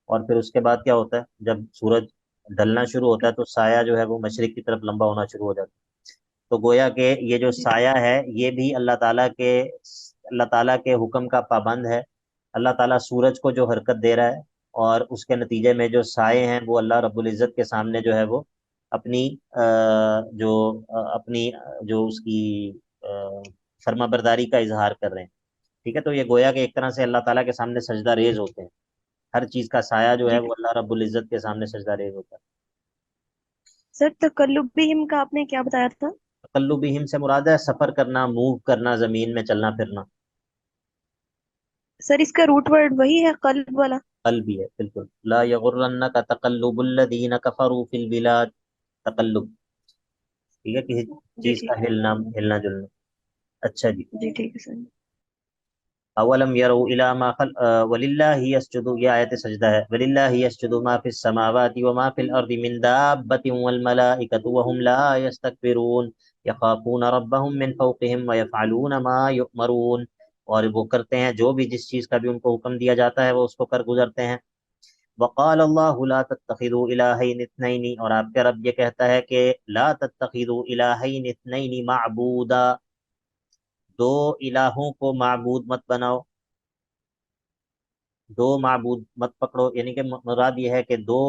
اور پھر اس کے بعد کیا ہوتا ہے؟ جب سورج ڈھلنا شروع ہوتا ہے تو سایہ جو ہے وہ مشرق کی طرف لمبا ہونا شروع ہو جاتا ہے. تو گویا کہ یہ جو جی سایہ ہے یہ بھی اللہ تعالیٰ کے حکم کا پابند ہے. اللہ تعالیٰ سورج کو جو حرکت دے رہا ہے اور اس کے نتیجے میں جو سائے ہیں وہ اللہ رب العزت کے سامنے جو ہے وہ اپنی اپنی جو اس کی فرما برداری کا اظہار کر رہے ہیں. ٹھیک ہے، تو یہ گویا کہ ایک طرح سے اللہ تعالیٰ کے سامنے سجدہ ریز ہوتے ہیں. ہر چیز کا سایہ جو ہے جی وہ اللہ رب العزت کے سامنے سجدہ ریز ہوتا ہے. سر، تقلبہم کا آپ نے کیا بتایا تھا؟ تقلبہم سے مراد ہے سفر کرنا، موو کرنا، زمین میں چلنا پھرنا. سر، اس کا روٹ ورڈ وہی ہے قلب والا؟ قلبی ہے بالکل. لا یغرنک تقلب الذین کفروا فی البلاد. تقلب، ٹھیک ہے، کسی جی چیز کا ٹھیک ہلنا جلنا. اچھا جی. جی ٹھیک ہے سر. اولم یروا الی ما وللہ یسجد، یہ آیت سجدہ ہے. وللہ یسجد ما فی السماوات وما فی الارض من دابۃ والملائکۃ وهم لا یستکبرون یخافون ربهم من فوقهم ویفعلون ما یؤمرون، اور وہ کرتے ہیں جو بھی جس چیز کا بھی ان کو حکم دیا جاتا ہے وہ اس کو کر گزرتے ہیں. وقال اللہ لا تتخذوا الہین اثنین، اور آپ کا رب یہ کہتا ہے کہ لا تتخذوا الہین اثنین معبودا، دو الہوں کو معبود مت بناؤ، دو معبود مت پکڑو، یعنی کہ مراد یہ ہے کہ دو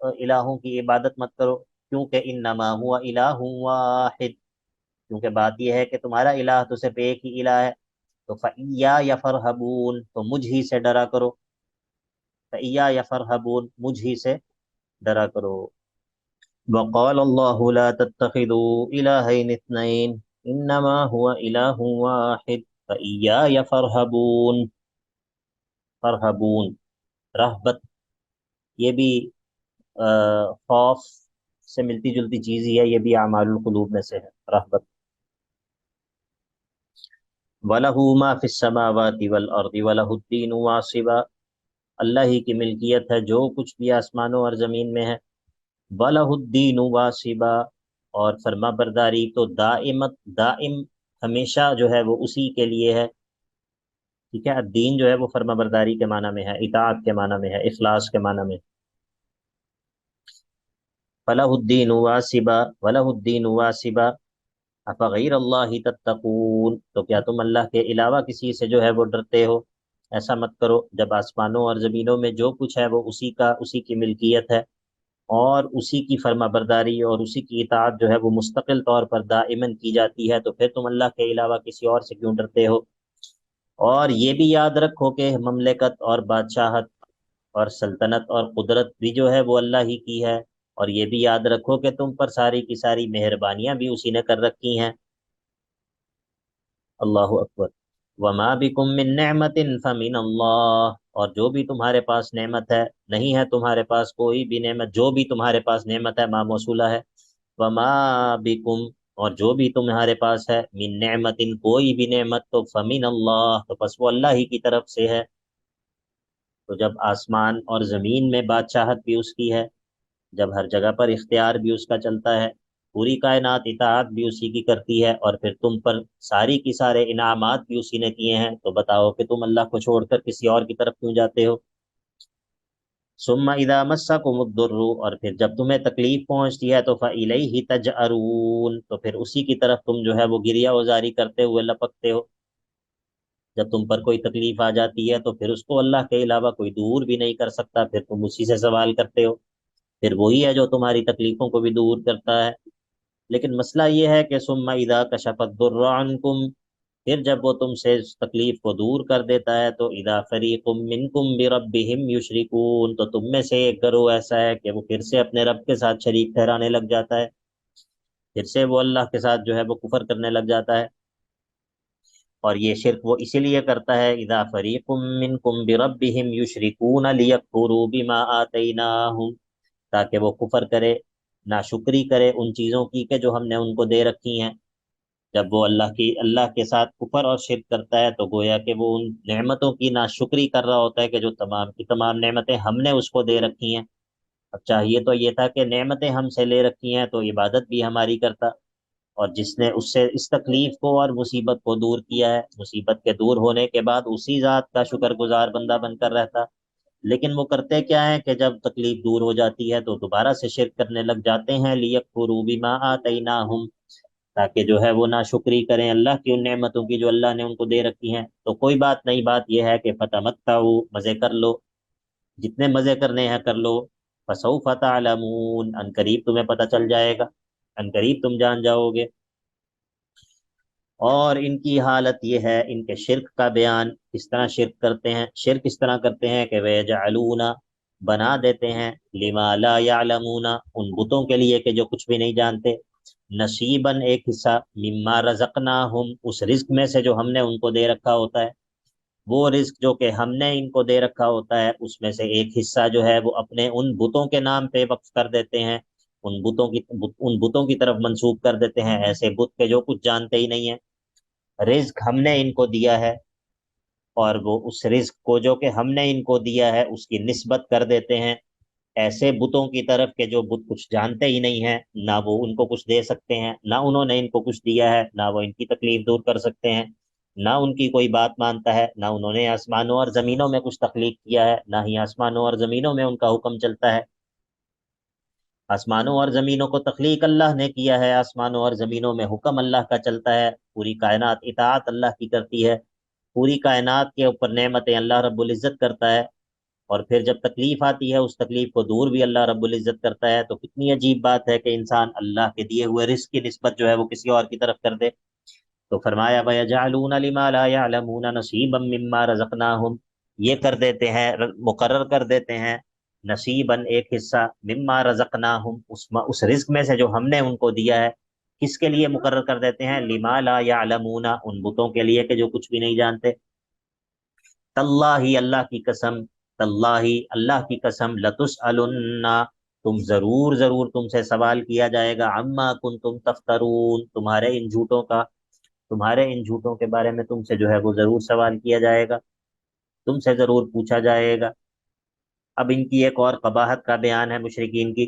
الہوں کی عبادت مت کرو. کیونکہ انما ہوا الہ واحد، کیونکہ بات یہ ہے کہ تمہارا الہ تو صرف ایک ہی الہ ہے. تو فَإِيَّايَ فَارْهَبُونِ، تو مجھ ہی سے ڈرا کرو. فَإِيَّايَ فَارْهَبُونِ، مجھ ہی سے ڈرا کرو. وقال اللہ لا تتخذوا الہین اثنین انما هو الہ واحد فإیاي فارہبون. فرہبون، رہبت، یہ بھی خوف سے ملتی جلتی چیز ہی ہے، یہ بھی اعمال القلوب میں سے ہے رہبت. وَلَهُ مَا فِي السَّمَاوَاتِ وَالْأَرْضِ وَلَهُ الدِّينُ وَاصِبًا، اللہ ہی کی ملکیت ہے جو کچھ بھی آسمانوں اور زمین میں ہے. وَلَهُ الدِّينُ وَاصِبًا، اور فرما برداری تو دائم ہمیشہ جو ہے وہ اسی کے لیے ہے. ٹھیک ہے، الدین جو ہے وہ فرما برداری کے معنی میں ہے، اطاعت کے معنی میں ہے، اخلاص کے معنی میں. فَلَهُ الدِّينُ وَاصِبًا وَلَهُ الدِّينُ وَاصِبًا أَفَغَيْرَ اللَّهِ تَتَّقُونَ، تو کیا تم اللہ کے علاوہ کسی سے جو ہے وہ ڈرتے ہو؟ ایسا مت کرو، جب آسمانوں اور زمینوں میں جو کچھ ہے وہ اسی کی ملکیت ہے، اور اسی کی فرما برداری اور اسی کی اطاعت جو ہے وہ مستقل طور پر دائماً کی جاتی ہے، تو پھر تم اللہ کے علاوہ کسی اور سے کیوں ڈرتے ہو؟ اور یہ بھی یاد رکھو کہ مملکت اور بادشاہت اور سلطنت اور قدرت بھی جو ہے وہ اللہ ہی کی ہے، اور یہ بھی یاد رکھو کہ تم پر ساری کی ساری مہربانیاں بھی اسی نے کر رکھی ہیں۔ اللہ اکبر۔ وما بکم من نعمت فمن اللہ، اور جو بھی تمہارے پاس نعمت ہے، نہیں ہے تمہارے پاس کوئی بھی نعمت، جو بھی تمہارے پاس نعمت ہے ما موصولہ ہے، وما بکم، اور جو بھی تمہارے پاس ہے، من نعمت، کوئی بھی نعمت، تو فمن اللہ، تو بس وہ اللہ ہی کی طرف سے ہے۔ تو جب آسمان اور زمین میں بادشاہت بھی اس کی ہے، جب ہر جگہ پر اختیار بھی اس کا چلتا ہے، پوری کائنات اطاعت بھی اسی کی کرتی ہے، اور پھر تم پر ساری کی سارے انعامات بھی اسی نے کیے ہیں، تو بتاؤ کہ تم اللہ کو چھوڑ کر کسی اور کی طرف کیوں جاتے ہو؟ ثم اذا مسکم الضر، اور پھر جب تمہیں تکلیف پہنچتی ہے تو فالیہ تجأرون، تو پھر اسی کی طرف تم جو ہے وہ گریہ وزاری کرتے ہوئے لپکتے ہو۔ جب تم پر کوئی تکلیف آ جاتی ہے تو پھر اس کو اللہ کے علاوہ کوئی دور بھی نہیں کر سکتا، پھر تم اسی سے سوال کرتے ہو، پھر وہی ہے جو تمہاری تکلیفوں کو بھی دور کرتا ہے۔ لیکن مسئلہ یہ ہے کہ ثم اذا کشف الضر عنکم، پھر جب وہ تم سے اس تکلیف کو دور کر دیتا ہے تو اذا فریق منکم بربہم یشرکون، تو تم میں سے ایک گروہ ایسا ہے کہ وہ پھر سے اپنے رب کے ساتھ شریک ٹھہرانے لگ جاتا ہے، پھر سے وہ اللہ کے ساتھ جو ہے وہ کفر کرنے لگ جاتا ہے۔ اور یہ شرک وہ اسی لیے کرتا ہے، اذا فریق منکم بربہم یشرکون لیکفروا بما آتیناہم، تاکہ وہ کفر کرے، ناشکری کرے ان چیزوں کی کہ جو ہم نے ان کو دے رکھی ہیں۔ جب وہ اللہ کے ساتھ کفر اور شرک کرتا ہے تو گویا کہ وہ ان نعمتوں کی ناشکری کر رہا ہوتا ہے کہ جو تمام کی تمام نعمتیں ہم نے اس کو دے رکھی ہیں۔ اب چاہیے تو یہ تھا کہ نعمتیں ہم سے لے رکھی ہیں تو عبادت بھی ہماری کرتا، اور جس نے اس سے اس تکلیف کو اور مصیبت کو دور کیا ہے، مصیبت کے دور ہونے کے بعد اسی ذات کا شکر گزار بندہ بن کر رہتا۔ لیکن وہ کرتے کیا ہیں کہ جب تکلیف دور ہو جاتی ہے تو دوبارہ سے شرک کرنے لگ جاتے ہیں، لیکفروا بما آتیناہم، تاکہ جو ہے وہ ناشکری کریں اللہ کی ان نعمتوں کی جو اللہ نے ان کو دے رکھی ہیں۔ تو کوئی بات نہیں، بات یہ ہے کہ فتمتعوا، مزے کر لو، جتنے مزے کرنے ہیں کر لو، فسوف تعلمون، ان قریب تمہیں پتہ چل جائے گا، ان قریب تم جان جاؤ گے۔ اور ان کی حالت یہ ہے، ان کے شرک کا بیان، کس طرح شرک کرتے ہیں، شرک اس طرح کرتے ہیں کہ وَيَجْعَلُونَ، بنا دیتے ہیں، لِمَا لَا يَعْلَمُونَ، ان بتوں کے لیے کہ جو کچھ بھی نہیں جانتے، نصیباً، ایک حصہ، مما رزقناہم، اس رزق میں سے جو ہم نے ان کو دے رکھا ہوتا ہے، وہ رزق جو کہ ہم نے ان کو دے رکھا ہوتا ہے اس میں سے ایک حصہ جو ہے وہ اپنے ان بتوں کے نام پہ وقف کر دیتے ہیں، ان بتوں کی طرف منسوب کر دیتے ہیں، ایسے بت کے جو کچھ جانتے ہی نہیں ہیں۔ رزق ہم نے ان کو دیا ہے، اور وہ اس رزق کو جو کہ ہم نے ان کو دیا ہے اس کی نسبت کر دیتے ہیں ایسے بتوں کی طرف کہ جو بت کچھ جانتے ہی نہیں ہیں، نہ وہ ان کو کچھ دے سکتے ہیں، نہ انہوں نے ان کو کچھ دیا ہے، نہ وہ ان کی تکلیف دور کر سکتے ہیں، نہ ان کی کوئی بات مانتا ہے، نہ انہوں نے آسمانوں اور زمینوں میں کچھ تخلیق کیا ہے، نہ ہی آسمانوں اور زمینوں میں ان کا حکم چلتا ہے۔ آسمانوں اور زمینوں کو تخلیق اللہ نے کیا ہے، آسمانوں اور زمینوں میں حکم اللہ کا چلتا ہے، پوری کائنات اطاعت اللہ کی کرتی ہے، پوری کائنات کے اوپر نعمتیں اللہ رب العزت کرتا ہے، اور پھر جب تکلیف آتی ہے اس تکلیف کو دور بھی اللہ رب العزت کرتا ہے۔ تو کتنی عجیب بات ہے کہ انسان اللہ کے دیے ہوئے رزق کی نسبت جو ہے وہ کسی اور کی طرف کر دے۔ تو فرمایا وَيَجْعَلُونَ لِمَا لَا يَعْلَمُونَ نَصِيبًا مِّمَّا رَزَقْنَاهُمْ، یہ کر دیتے ہیں، مقرر کر دیتے ہیں، نصیباً، ایک حصہ، مما رزقناہم، اس رزق میں سے جو ہم نے ان کو دیا ہے، کس کے لیے مقرر کر دیتے ہیں؟ لما لا یعلمون، ان بتوں کے لیے کہ جو کچھ بھی نہیں جانتے۔ تاللہ، اللہ کی قسم، تاللہ، اللہ کی قسم، لتسألن، تم ضرور ضرور تم سے سوال کیا جائے گا، عما کنتم تفترون، تمہارے ان جھوٹوں کا، تمہارے ان جھوٹوں کے بارے میں تم سے جو ہے وہ ضرور سوال کیا جائے گا، تم سے ضرور پوچھا جائے گا۔ اب ان کی ایک اور قباحت کا بیان ہے مشرکین کی،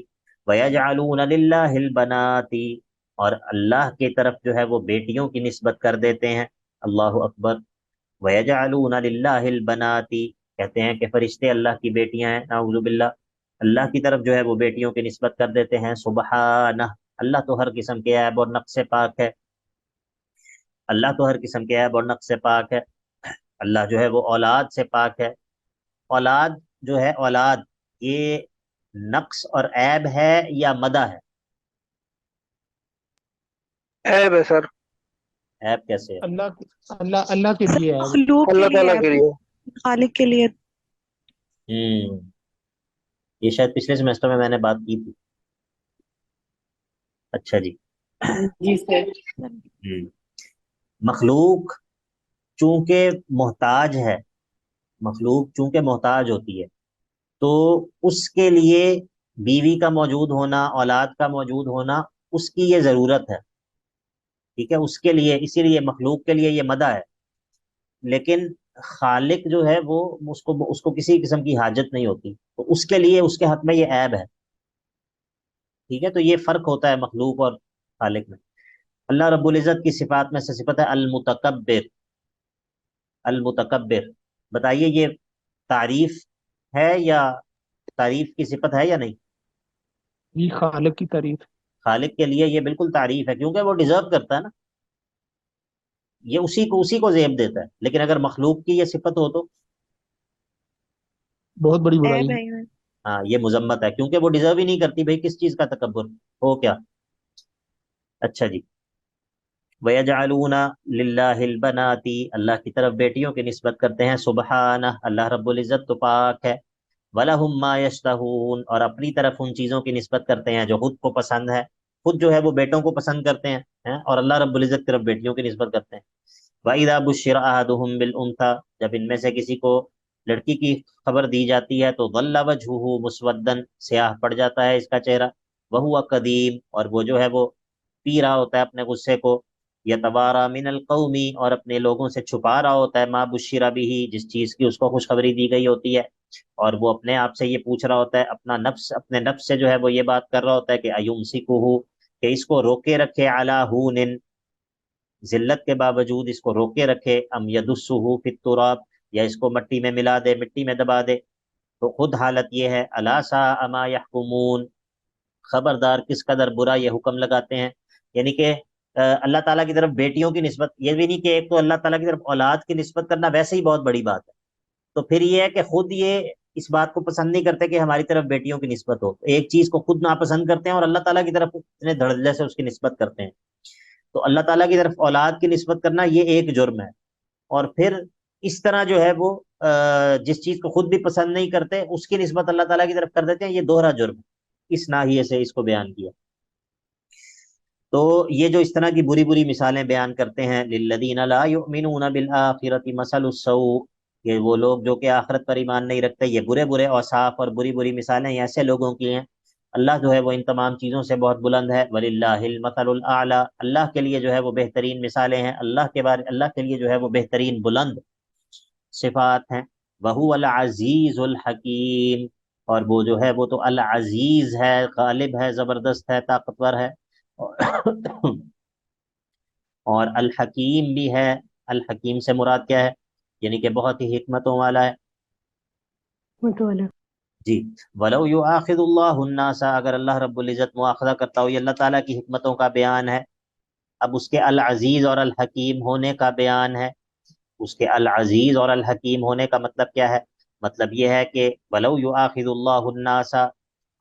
وَيَجْعَلُونَ لِلَّهِ الْبَنَاتِ، اور اللہ کی طرف جو ہے وہ بیٹیوں کی نسبت کر دیتے ہیں، اللہ اکبر، وَيَجْعَلُونَ لِلَّهِ الْبَنَاتِ، کہتے ہیں کہ فرشتے اللہ کی بیٹیاں ہیں، نعوذ باللہ، اللہ کی طرف جو ہے وہ بیٹیوں کی نسبت کر دیتے ہیں، سبحانہ، اللہ تو ہر قسم کے عیب اور نقص سے پاک ہے، اللہ تو ہر قسم کے عیب اور نقص سے پاک ہے۔ اللہ جو ہے وہ اولاد سے پاک ہے. اولاد جو ہے اولاد یہ نقص اور عیب ہے یا مدح ہے؟ عیب ہے سر، عیب کیسے ہے؟ اللہ کے سر لیے ہے وہ. مخلوق کے اللہ لیے تعالیٰ ہے، کے لیے. خالق کے لیے. یہ شاید پچھلے سیمسٹر میں نے بات کی تھی. اچھا جی. جی سر. ہم، مخلوق چونکہ محتاج ہے، مخلوق چونکہ محتاج ہوتی ہے، تو اس کے لیے بیوی کا موجود ہونا، اولاد کا موجود ہونا، اس کی یہ ضرورت ہے. ٹھیک ہے، اس کے لیے، اسی لیے مخلوق کے لیے یہ مدح ہے. لیکن خالق جو ہے وہ اس کو کسی قسم کی حاجت نہیں ہوتی، تو اس کے لیے اس کے حق میں یہ عیب ہے. ٹھیک ہے، تو یہ فرق ہوتا ہے مخلوق اور خالق میں. اللہ رب العزت کی صفات میں سے صفت ہے المتکبر. المتکبر، بتائیے یہ تعریف ہے یا تعریف کی صفت ہے یا نہیں؟ جی خالق کی تعریف. خالق کے لیے یہ بالکل تعریف ہے، کیونکہ وہ ڈیزرو کرتا ہے نا، یہ اسی کو زیب دیتا ہے. لیکن اگر مخلوق کی یہ صفت ہو تو بہت بڑی برائی عیب ہے. ہے یہ. ہاں یہ مذمت ہے، کیونکہ وہ ڈیزرو ہی نہیں کرتی. بھائی کس چیز کا تکبر ہو کیا؟ اچھا جی. وَيَجْعَلُونَ لِلَّهِ الْبَنَاتِ، اللہ کی طرف بیٹیوں کی نسبت کرتے ہیں. سبحانہ، اللہ رب العزت تو پاک ہے. وَلَهُمْ مَا يَشْتَهُونَ، اور اپنی طرف ان چیزوں کی نسبت کرتے ہیں جو خود کو پسند ہے. خود جو ہے وہ بیٹوں کو پسند کرتے ہیں اور اللہ رب العزت کی طرف بیٹیوں کی نسبت کرتے ہیں. وَإِذَا بُشِّرَ أَحَدُهُم بِالْأُنثَىٰ، جب ان میں سے کسی کو لڑکی کی خبر دی جاتی ہے تو ظَلَّ وَجْهُهُ مُسْوَدًّا، سیاہ پڑ جاتا ہے اس کا چہرہ. وَهُوَ كَظِيمٌ، اور وہ جو ہے وہ پی رہا ہوتا ہے اپنے غصے کو. یتوارا من القوم، اور اپنے لوگوں سے چھپا رہا ہوتا ہے ما بشر به، جس چیز کی اس کو خوشخبری دی گئی ہوتی ہے. اور وہ اپنے آپ سے یہ پوچھ رہا ہوتا ہے، اپنے نفس سے جو ہے وہ یہ بات کر رہا ہوتا ہے کہ ایمسکہ، کہ اس کو روکے رکھے، علی ہون، ذلت کے باوجود اس کو روکے رکھے، ام یدسہ فی التراب، یا اس کو مٹی میں ملا دے، مٹی میں دبا دے. تو خود حالت یہ ہے، الا ساء ما یحکمون، خبردار کس قدر برا یہ حکم لگاتے ہیں. یعنی کہ اللہ تعالیٰ کی طرف بیٹیوں کی نسبت، یہ بھی نہیں کہ ایک تو اللہ تعالیٰ کی طرف اولاد کی نسبت کرنا ویسے ہی بہت بڑی بات ہے، تو پھر یہ ہے کہ خود یہ اس بات کو پسند نہیں کرتے کہ ہماری طرف بیٹیوں کی نسبت ہو. ایک چیز کو خود ناپسند کرتے ہیں اور اللہ تعالیٰ کی طرف اتنے دھڑلے سے اس کی نسبت کرتے ہیں. تو اللہ تعالیٰ کی طرف اولاد کی نسبت کرنا یہ ایک جرم ہے. اور پھر اس طرح جو ہے وہ جس چیز کو خود بھی پسند نہیں کرتے اس کی نسبت اللہ تعالیٰ کی طرف کر دیتے ہیں، یہ دوہرا جرم ہے. اس ناحیے سے اس کو بیان کیا. تو یہ جو اس طرح کی بری بری مثالیں بیان کرتے ہیں، للذین لا یؤمنون بالآخرۃ مثل السوء، یہ وہ لوگ جو کہ آخرت پر ایمان نہیں رکھتے، یہ برے برے اوصاف اور بری بری مثالیں ایسے لوگوں کی ہیں. اللہ جو ہے وہ ان تمام چیزوں سے بہت بلند ہے. وللہ المثل الاعلی، اللہ کے لیے جو ہے وہ بہترین مثالیں ہیں، اللہ کے لیے جو ہے وہ بہترین بلند صفات ہیں. وہو العزیز الحکیم، اور وہ جو ہے وہ تو العزیز ہے، غالب ہے، زبردست ہے، طاقتور ہے. اور الحکیم بھی ہے. الحکیم سے مراد کیا ہے؟ یعنی کہ بہت ہی حکمتوں والا ہے. متوالا. جی. وَلَوْ يُؤَاخِذُ اللَّهُ النَّاسَ، اگر اللہ رب العزت مؤاخذہ کرتا ہو، یہ اللہ تعالیٰ کی حکمتوں کا بیان ہے. اب اس کے العزیز اور الحکیم ہونے کا بیان ہے. اس کے العزیز اور الحکیم ہونے کا مطلب کیا ہے؟ مطلب یہ ہے کہ وَلَوْ يُؤَاخِذُ اللَّهُ النَّاسَ،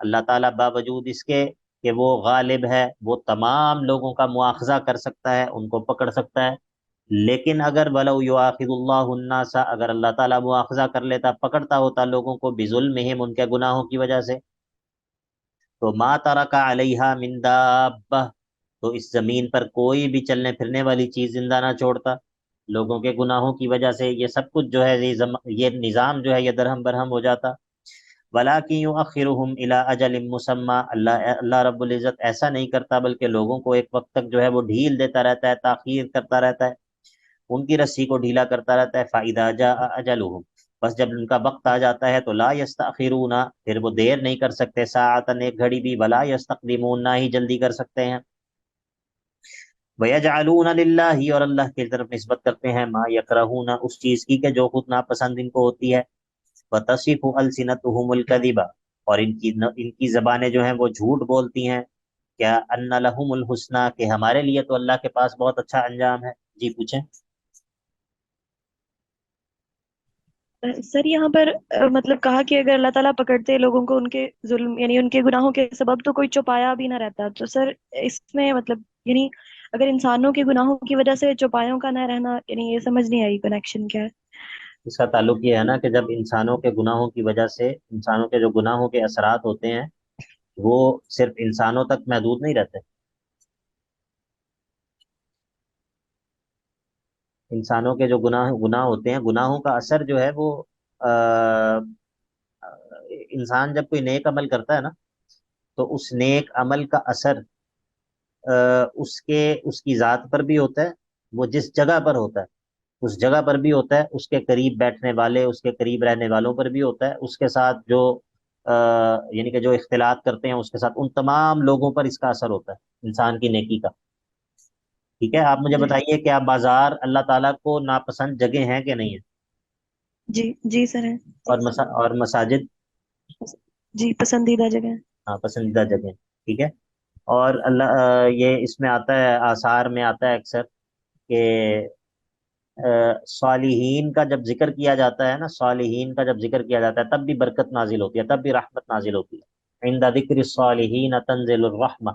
اللہ تعالیٰ باوجود اس کے کہ وہ غالب ہے، وہ تمام لوگوں کا مواخذہ کر سکتا ہے، ان کو پکڑ سکتا ہے. لیکن اگر وَلَوْ يُؤَاخِذُ اللَّهُ النَّاسَ، اگر اللہ تعالیٰ مواخذہ کر لیتا، پکڑتا ہوتا لوگوں کو، بظلمہم، ان کے گناہوں کی وجہ سے، تو ما ترک علیہا من دابہ، تو اس زمین پر کوئی بھی چلنے پھرنے والی چیز زندہ نہ چھوڑتا. لوگوں کے گناہوں کی وجہ سے یہ سب کچھ جو ہے یہ نظام جو ہے یہ درہم برہم ہو جاتا. وَلَٰكِن يُؤَخِّرُهُمْ إِلَىٰ أَجَلٍ مُّسَمًّى، اللہ رب العزت ایسا نہیں کرتا بلکہ لوگوں کو ایک وقت تک جو ہے وہ ڈھیل دیتا رہتا ہے، تاخیر کرتا رہتا ہے، ان کی رسی کو ڈھیلا کرتا رہتا ہے. فَإِذَا جَاءَ أَجَلُهُمْ، بس جب ان کا وقت آ جاتا ہے تو لا يستأخرون، پھر وہ دیر نہیں کر سکتے، ساعتاً، ایک گھڑی بھی، ولا يستقدمون، نہ ہی جلدی کر سکتے ہیں. وَيَجْعَلُونَ لِلَّهِ، اور اللہ کی طرف نسبت کرتے ہیں، ما يَكْرَهُونَ، اس چیز کی کہ جو خود ناپسند ان کو ہوتی ہے. وَتَصِفُ أَلْسِنَتُهُمُ الْكَذِبَ، اور ان کی زبانیں جو ہیں وہ جھوٹ بولتی ہیں. کیا أَنَّ لَهُمُ الْحُسْنَى، کہ ہمارے لیے تو اللہ کے پاس بہت اچھا انجام ہے. جی پوچھیں. سر یہاں پر مطلب کہا کہ اگر اللہ تعالیٰ پکڑتے لوگوں کو ان کے ظلم یعنی ان کے گناہوں کے سبب تو کوئی چوپایا بھی نہ رہتا، تو سر اس میں مطلب یعنی اگر انسانوں کے گناہوں کی وجہ سے چوپایوں کا نہ رہنا، یعنی یہ سمجھ نہیں آئی کنیکشن کیا ہے؟ اس کا تعلق یہ ہے نا کہ جب انسانوں کے گناہوں کی وجہ سے انسانوں کے جو گناہوں کے اثرات ہوتے ہیں وہ صرف انسانوں تک محدود نہیں رہتے. انسانوں کے جو گناہ ہوتے ہیں، گناہوں کا اثر جو ہے وہ انسان جب کوئی نیک عمل کرتا ہے نا تو اس نیک عمل کا اثر اس کی ذات پر بھی ہوتا ہے، وہ جس جگہ پر ہوتا ہے اس جگہ پر بھی ہوتا ہے، اس کے قریب بیٹھنے والے، اس کے قریب رہنے والوں پر بھی ہوتا ہے، اس کے ساتھ جو یعنی کہ جو اختلاط کرتے ہیں اس کے ساتھ، ان تمام لوگوں پر اس کا اثر ہوتا ہے انسان کی نیکی کا. ٹھیک ہے، آپ مجھے جی بتائیے کیا بازار اللہ تعالیٰ کو ناپسند جگہ ہیں کہ نہیں ہے؟ جی جی سر ہے. اور مساجد؟ جی پسندیدہ جگہ. ہاں، پسندیدہ جگہ. ٹھیک ہے. اور اللہ یہ اس میں آتا ہے، آثار میں آتا ہے اکثر کہ صالحین کا جب ذکر کیا جاتا ہے نا، صالحین کا جب ذکر کیا جاتا ہے تب بھی برکت نازل ہوتی ہے، تب بھی رحمت نازل ہوتی ہے. عند ذکر الصالحین تنزل الرحمہ.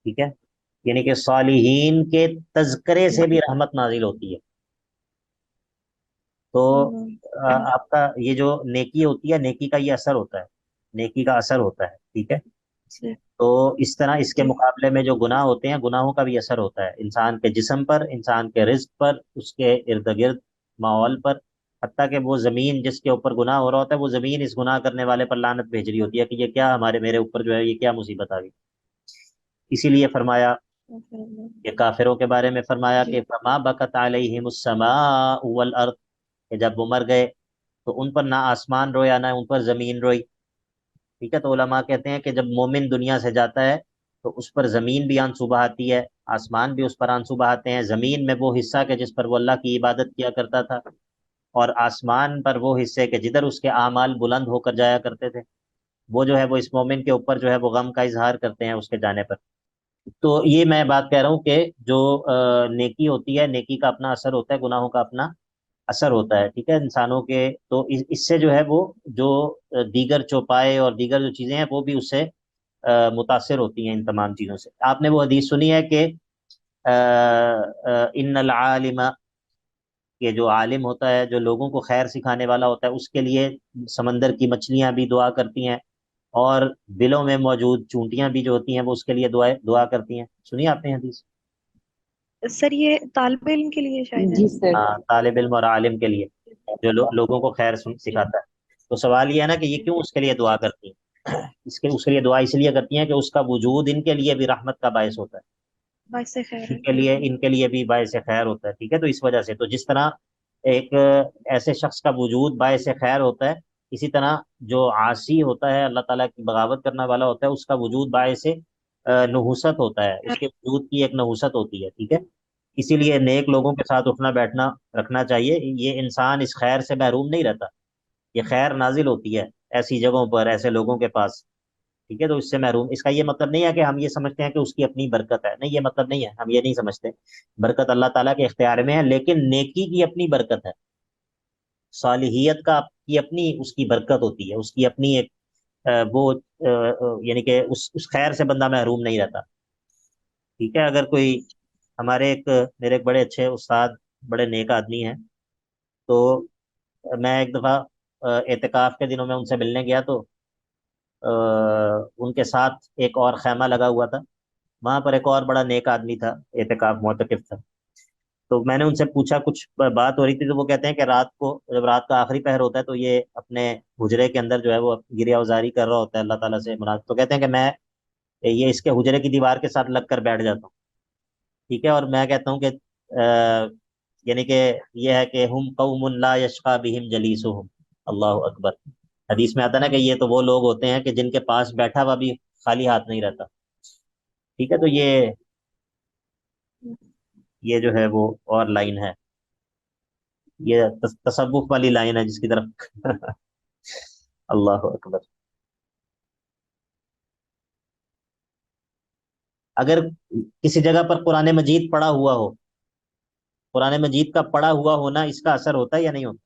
ٹھیک ہے، یعنی کہ صالحین کے تذکرے سے بھی رحمت نازل ہوتی ہے. تو آپ کا یہ جو نیکی ہوتی ہے، نیکی کا یہ اثر ہوتا ہے، نیکی کا اثر ہوتا ہے. ٹھیک ہے. تو اس طرح اس کے جی مقابلے میں جو گناہ ہوتے ہیں، گناہوں کا بھی اثر ہوتا ہے انسان کے جسم پر، انسان کے رزق پر، اس کے ارد گرد ماحول پر. حتیٰ کہ وہ زمین جس کے اوپر گناہ ہو رہا ہوتا ہے، وہ زمین اس گناہ کرنے والے پر لعنت بھیج رہی ہوتی ہے کہ یہ کیا میرے اوپر جو ہے یہ کیا مصیبت آ گئی. اسی لیے فرمایا کہ کافروں کے بارے میں فرمایا جی کہ فما بکت علیہم السماء والارض، کہ جب وہ مر گئے تو ان پر نہ آسمان رویا نہ ان پر زمین روئی. ٹھیک ہے. تو علماء کہتے ہیں کہ جب مومن دنیا سے جاتا ہے تو اس پر زمین بھی آنسو بہاتی ہے، آسمان بھی اس پر آنسو بہاتے ہیں. زمین میں وہ حصہ کہ جس پر وہ اللہ کی عبادت کیا کرتا تھا، اور آسمان پر وہ حصے کہ جدھر اس کے اعمال بلند ہو کر جایا کرتے تھے، وہ جو ہے وہ اس مومن کے اوپر جو ہے وہ غم کا اظہار کرتے ہیں اس کے جانے پر. تو یہ میں بات کہہ رہا ہوں کہ جو نیکی ہوتی ہے، نیکی کا اپنا اثر ہوتا ہے، گناہوں کا اپنا اثر ہوتا ہے. ٹھیک ہے. انسانوں کے تو اس سے جو ہے وہ جو دیگر چوپائے اور دیگر جو چیزیں ہیں وہ بھی اس سے متاثر ہوتی ہیں ان تمام چیزوں سے. آپ نے وہ حدیث سنی ہے کہ ان العالم، کہ جو عالم ہوتا ہے، جو لوگوں کو خیر سکھانے والا ہوتا ہے، اس کے لیے سمندر کی مچھلیاں بھی دعا کرتی ہیں، اور بلوں میں موجود چونٹیاں بھی جو ہوتی ہیں وہ اس کے لیے دعا کرتی ہیں. سنی آپ نے حدیث؟ سر یہ طالب علم کے لیے شاید ہے. جی سر. ہاں، طالب علم اور عالم کے لیے جو لوگوں کو خیر سکھاتا ہے. تو سوال یہ ہے نا کہ یہ کیوں اس کے لیے دعا کرتی ہیں؟ اس کے لیے دعا اس لیے کرتی ہیں کہ اس کا وجود ان کے لیے بھی رحمت کا باعث ہوتا ہے، باعث خیر ہے. ان کے لیے بھی باعث خیر ہوتا ہے. ٹھیک ہے. تو اس وجہ سے تو جس طرح ایک ایسے شخص کا وجود باعث خیر ہوتا ہے، اسی طرح جو عاصی ہوتا ہے، اللہ تعالیٰ کی بغاوت کرنے والا ہوتا ہے، اس کا وجود باعث نحوست ہوتا ہے، اس کے وجود کی ایک نحوست ہوتی ہے. ٹھیک ہے. اسی لیے نیک لوگوں کے ساتھ اٹھنا بیٹھنا رکھنا چاہیے. یہ انسان اس خیر سے محروم نہیں رہتا، یہ خیر نازل ہوتی ہے ایسی جگہوں پر، ایسے لوگوں کے پاس. ٹھیک ہے. تو اس سے محروم، اس کا یہ مطلب نہیں ہے کہ ہم یہ سمجھتے ہیں کہ اس کی اپنی برکت ہے، نہیں، یہ مطلب نہیں ہے، ہم یہ نہیں سمجھتے. برکت اللہ تعالیٰ کے اختیار میں ہے، لیکن نیکی کی اپنی برکت ہے، صالحیت کی اپنی اس کی برکت ہوتی ہے، اس کی اپنی ایک وہ یعنی کہ اس خیر سے بندہ محروم نہیں رہتا. ٹھیک ہے. اگر کوئی میرے ایک بڑے اچھے استاد، بڑے نیک آدمی ہیں، تو میں ایک دفعہ اعتکاف کے دنوں میں ان سے ملنے گیا تو ان کے ساتھ ایک اور خیمہ لگا ہوا تھا، وہاں پر ایک اور بڑا نیک آدمی تھا، اعتکاف معتکف تھا. تو میں نے ان سے پوچھا، کچھ بات ہو رہی تھی، تو وہ کہتے ہیں کہ جب رات کا آخری پہر ہوتا ہے تو یہ اپنے حجرے کے اندر جو ہے وہ گریہ وزاری کر رہا ہوتا ہے اللہ تعالیٰ سے تو کہتے ہیں کہ میں یہ اس کے حجرے کی دیوار کے ساتھ لگ کر بیٹھ جاتا ہوں. ٹھیک ہے. اور میں کہتا ہوں کہ یعنی کہ یہ ہے کہ ہم قوم لا یشقا بہم جلیسہم. اللہ اکبر. حدیث میں آتا ہے نا کہ یہ تو وہ لوگ ہوتے ہیں کہ جن کے پاس بیٹھا ہوا بھی خالی ہاتھ نہیں رہتا. ٹھیک ہے. تو یہ جو ہے وہ اور لائن ہے، یہ تصوف والی لائن ہے جس کی طرف اللہ اکبر. اگر کسی جگہ پر قرآن مجید پڑھا ہوا ہو، قرآن مجید کا پڑھا ہوا ہونا اس کا اثر ہوتا ہے یا نہیں ہوتا؟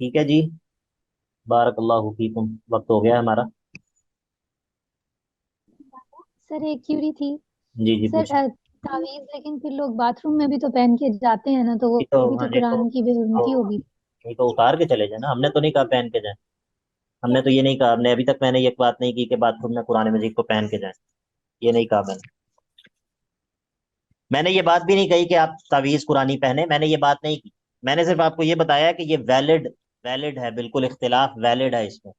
ٹھیک ہے جی، بارک اللہ فیکم، وقت ہو گیا ہمارا. سر ایک کیوری تھی جی جی سر، پوچھیں. تعویذ لیکن پھر لوگ باتھ روم میں بھی تو پہن کے جاتے ہیں نا، تو یہ تو وہ بھی ہاں تو جی قرآن کی بے حرمتی ہوگی. یہ تو اتار کے چلے جائیں نا، ہم نے تو نہیں کہا پہن کے جائیں. ہم نے تو یہ نہیں کہا، ہم نے ابھی تک میں نے یہ بات نہیں کی کہ باتھ روم میں قرآن مجید کو پہن کے جائیں. یہ نہیں کہا میں نے یہ بات بھی نہیں کہی کہ آپ تعویذ قرآنی پہنے، میں نے یہ بات نہیں کی. میں نے صرف آپ کو یہ بتایا کہ یہ ویلڈ ہے، بالکل اختلاف ویلڈ ہے اس میں.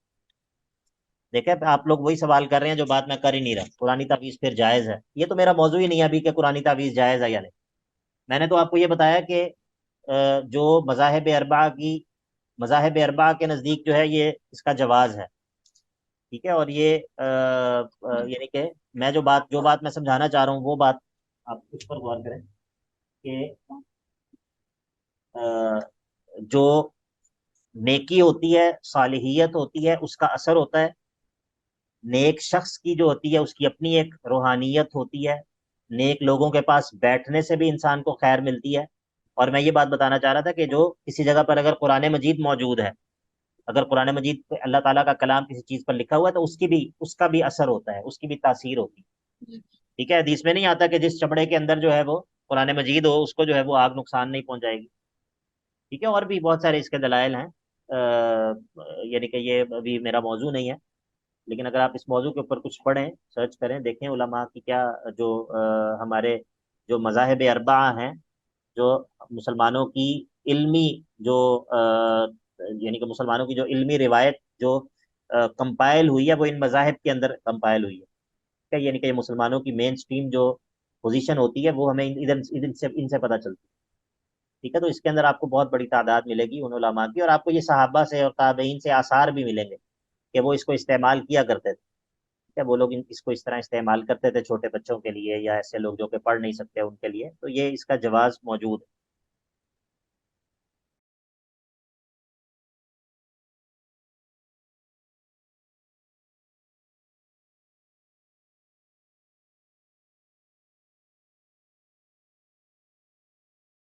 دیکھیں آپ لوگ وہی سوال کر رہے ہیں جو بات میں کر ہی نہیں رہا. قرآنی تعویذ پھر جائز ہے، یہ تو میرا موضوع ہی نہیں ہے ابھی کہ قرآنی تعویذ جائز ہے یا نہیں. میں نے تو آپ کو یہ بتایا کہ جو مذاہب اربعہ کے نزدیک جو ہے یہ اس کا جواز ہے. ٹھیک ہے، اور یہ یعنی کہ میں جو بات میں سمجھانا چاہ رہا ہوں وہ بات آپ اس پر غور کریں کہ جو نیکی ہوتی ہے، صالحیت ہوتی ہے، اس کا اثر ہوتا ہے. نیک شخص کی جو ہوتی ہے اس کی اپنی ایک روحانیت ہوتی ہے. نیک لوگوں کے پاس بیٹھنے سے بھی انسان کو خیر ملتی ہے. اور میں یہ بات بتانا چاہ رہا تھا کہ جو کسی جگہ پر اگر قرآن مجید موجود ہے، اگر قرآن مجید پہ اللہ تعالیٰ کا کلام کسی چیز پر لکھا ہوا ہے تو اس کا بھی اثر ہوتا ہے، اس کی بھی تاثیر ہوتی ہے. ٹھیک ہے، حدیث میں نہیں آتا کہ جس چمڑے کے اندر جو ہے وہ قرآن مجید ہو اس کو جو ہے وہ آگ نقصان نہیں پہنچائے گی. ٹھیک ہے، اور بھی بہت سارے اس کے دلائل ہیں. یعنی کہ یہ ابھی میرا موضوع نہیں ہے، لیکن اگر آپ اس موضوع کے اوپر کچھ پڑھیں، سرچ کریں، دیکھیں علماء کی کیا جو ہمارے جو مذاہب اربعہ ہیں، جو مسلمانوں کی علمی جو یعنی کہ مسلمانوں کی جو علمی روایت جو کمپائل ہوئی ہے وہ ان مذاہب کے اندر کمپائل ہوئی ہے. یعنی کہ مسلمانوں کی مین سٹریم جو پوزیشن ہوتی ہے وہ ہمیں ان سے پتہ چلتی ہے. ٹھیک ہے، تو اس کے اندر آپ کو بہت بڑی تعداد ملے گی ان علماء کی، اور آپ کو یہ صحابہ سے اور تابعین سے آثار بھی ملیں گے کہ وہ اس کو استعمال کیا کرتے تھے. ٹھیک ہے، وہ لوگ اس کو اس طرح استعمال کرتے تھے چھوٹے بچوں کے لیے یا ایسے لوگ جو کہ پڑھ نہیں سکتے ان کے لیے. تو یہ اس کا جواز موجود ہے.